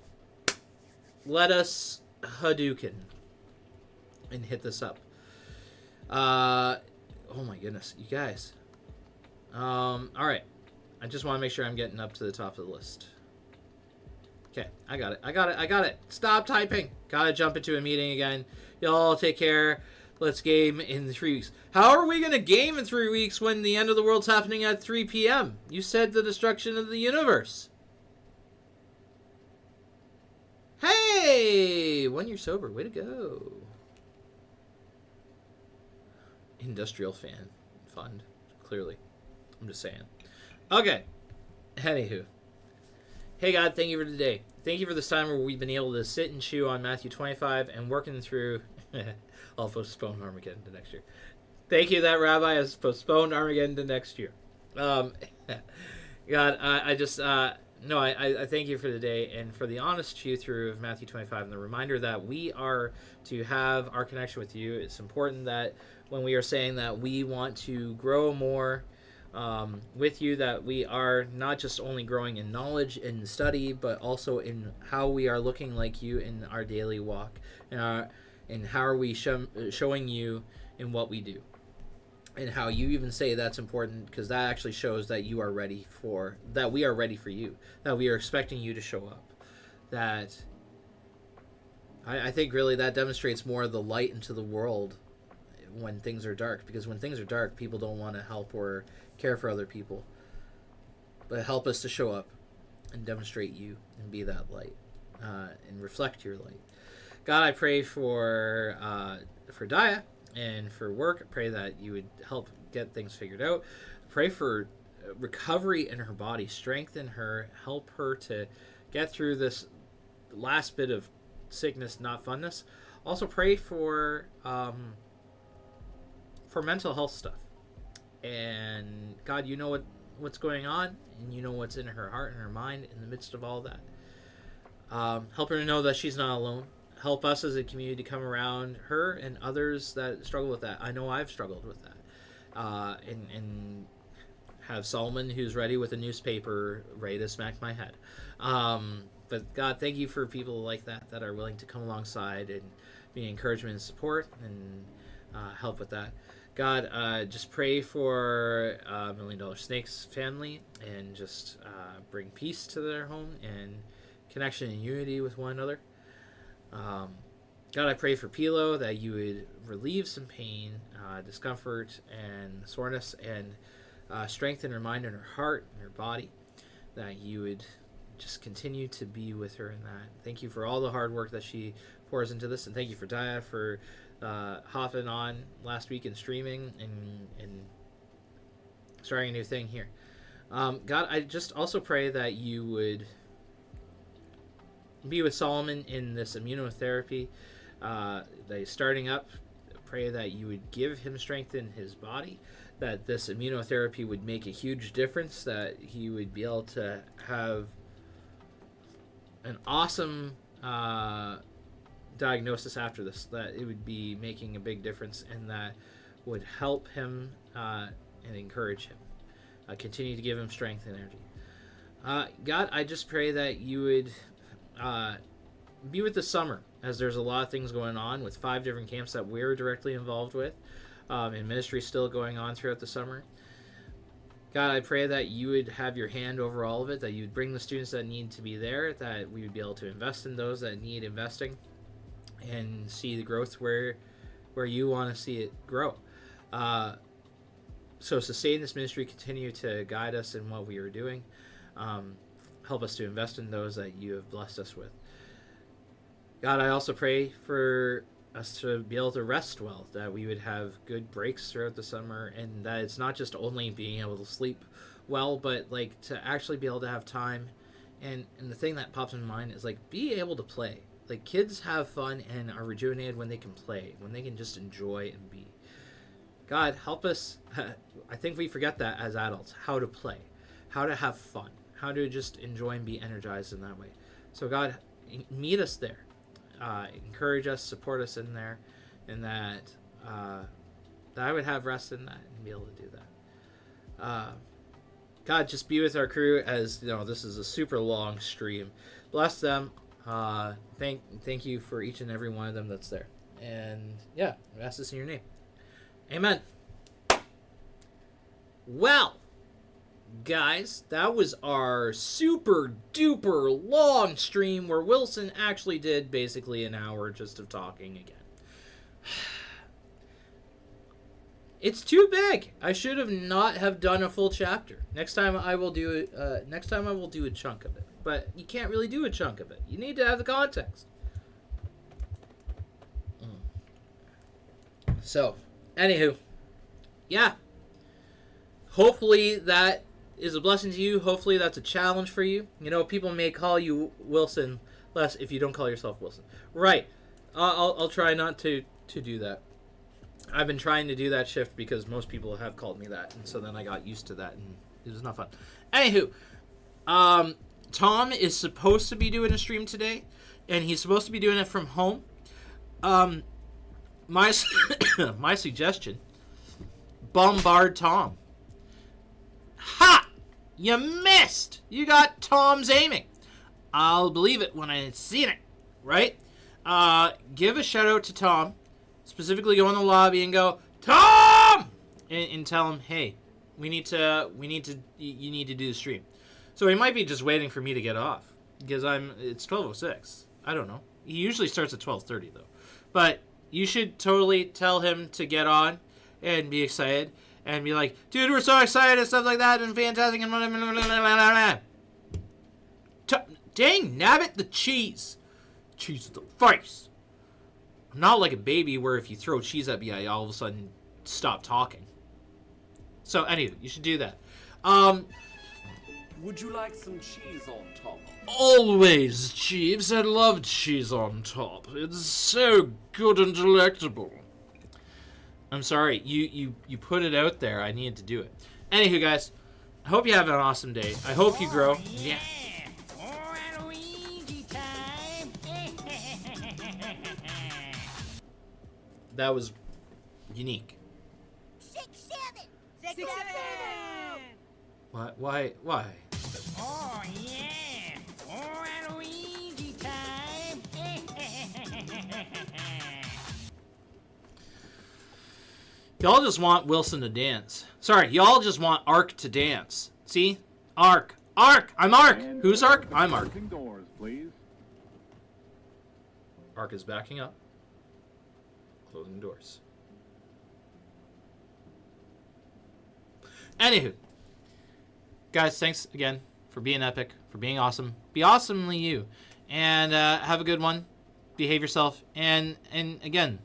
Let us Hadouken and hit this up. Oh my goodness, you guys. All right. I just want to make sure I'm getting up to the top of the list. Okay, I got it. Stop typing. Gotta jump into a meeting again. Y'all take care. Let's game in 3 weeks. How are we going to game in 3 weeks when the end of the world's happening at 3 p.m.? You said the destruction of the universe. Hey! 1 year sober. Way to go. Industrial fan fund. Clearly. I'm just saying. Okay. Anywho. Hey God, thank you for today. Thank you for this time where we've been able to sit and chew on Matthew 25 and working through... I'll postpone Armageddon to next year. Thank you, that Rabbi has postponed Armageddon to next year. God, I just... No, I thank you for today and for the honest chew through of Matthew 25 and the reminder that we are to have our connection with you. It's important that when we are saying that we want to grow more with you, that we are not just only growing in knowledge and study, but also in how we are looking like you in our daily walk, and how are we showing you in what we do, and how you even say that's important, because that actually shows that you are ready for, that we are ready for you, that we are expecting you to show up. That I think really that demonstrates more of the light into the world when things are dark, because when things are dark, people don't want to help or care for other people, but help us to show up and demonstrate you and be that light, and reflect your light. God, I pray for Daya and for work. I pray that you would help get things figured out. I pray for recovery in her body, strengthen her, help her to get through this last bit of sickness, not funness. Also pray for mental health stuff. And God, you know what's going on, and you know what's in her heart and her mind in the midst of all that. Help her to know that she's not alone. Help us as a community to come around her and others that struggle with that. I know I've struggled with that. And have Solomon, who's ready with a newspaper, ready to smack my head. But God, thank you for people like that are willing to come alongside and be encouragement and support and help with that. God, just pray for $1 Million Snakes family, and just bring peace to their home and connection and unity with one another. God, I pray for Pilo, that you would relieve some pain, discomfort, and soreness, and strengthen her mind and her heart and her body, that you would just continue to be with her in that. Thank you for all the hard work that she pours into this, and thank you for Daya for hopping on last week and streaming and starting a new thing here. God, I just also pray that you would be with Solomon in this immunotherapy that he's starting up. Pray that you would give him strength in his body, that this immunotherapy would make a huge difference, that he would be able to have an awesome diagnosis after this, that it would be making a big difference, and that would help him and encourage him. Continue to give him strength and energy. God, I just pray that you would be with the summer, as there's a lot of things going on with 5 different camps that we're directly involved with, and ministry still going on throughout the summer. God, I pray that you would have your hand over all of it, that you would bring the students that need to be there, that we would be able to invest in those that need investing, and see the growth where you want to see it grow. So sustain this ministry, continue to guide us in what we are doing. Help us to invest in those that you have blessed us with. God, I also pray for us to be able to rest well, that we would have good breaks throughout the summer, and that it's not just only being able to sleep well, but like to actually be able to have time. And the thing that pops in mind is like be able to play. Like kids have fun and are rejuvenated when they can play, when they can just enjoy and be. God, help us. I think we forget that as adults, how to play, how to have fun, how to just enjoy and be energized in that way. So God, meet us there. Encourage us, support us in there, and that I would have rest in that and be able to do that. God, just be with our crew, as you know, this is a super long stream. Bless them. Thank you for each and every one of them that's there. And yeah, I ask this in your name. Amen. Well, guys, that was our super duper long stream where Wilson actually did basically an hour just of talking again. It's too big. I should have not have done a full chapter. Next time I will do it. Next time I will do a chunk of it. But you can't really do a chunk of it. You need to have the context. So, anywho, yeah. Hopefully that is a blessing to you. Hopefully that's a challenge for you. You know, people may call you Wilson less if you don't call yourself Wilson. Right. I'll try not to do that. I've been trying to do that shift because most people have called me that, and so then I got used to that, and it was not fun. Anywho, Tom is supposed to be doing a stream today, and he's supposed to be doing it from home. My suggestion: bombard Tom. Ha! You missed. You got Tom's aiming. I'll believe it when I see it. Right? Give a shout out to Tom. Specifically go in the lobby and go, Tom! And tell him, hey, you need to do the stream. So he might be just waiting for me to get off. Because it's 12:06. I don't know. He usually starts at 12:30 though. But you should totally tell him to get on and be excited. And be like, dude, we're so excited and stuff like that and fantastic and dang, nabbit the cheese. Cheese to the face. I'm not like a baby where if you throw cheese at me, I all of a sudden stop talking. So, anyway, you should do that. Would you like some cheese on top? Always, Jeeves. I love cheese on top. It's so good and delectable. I'm sorry. You put it out there. I needed to do it. Anywho, guys, I hope you have an awesome day. I hope you grow. Yeah. That was unique. 6, 7. 6, 7. What? Why? Oh yeah! Oh, Luigi time! Y'all just want Wilson to dance. Sorry, y'all just want Ark to dance. See? Ark. I'm Ark. Who's Ark? I'm Ark. Doors, please. Ark is backing up. Closing doors. Anywho. Guys, thanks again for being epic, for being awesome. Be awesomely you. And have a good one. Behave yourself. And again,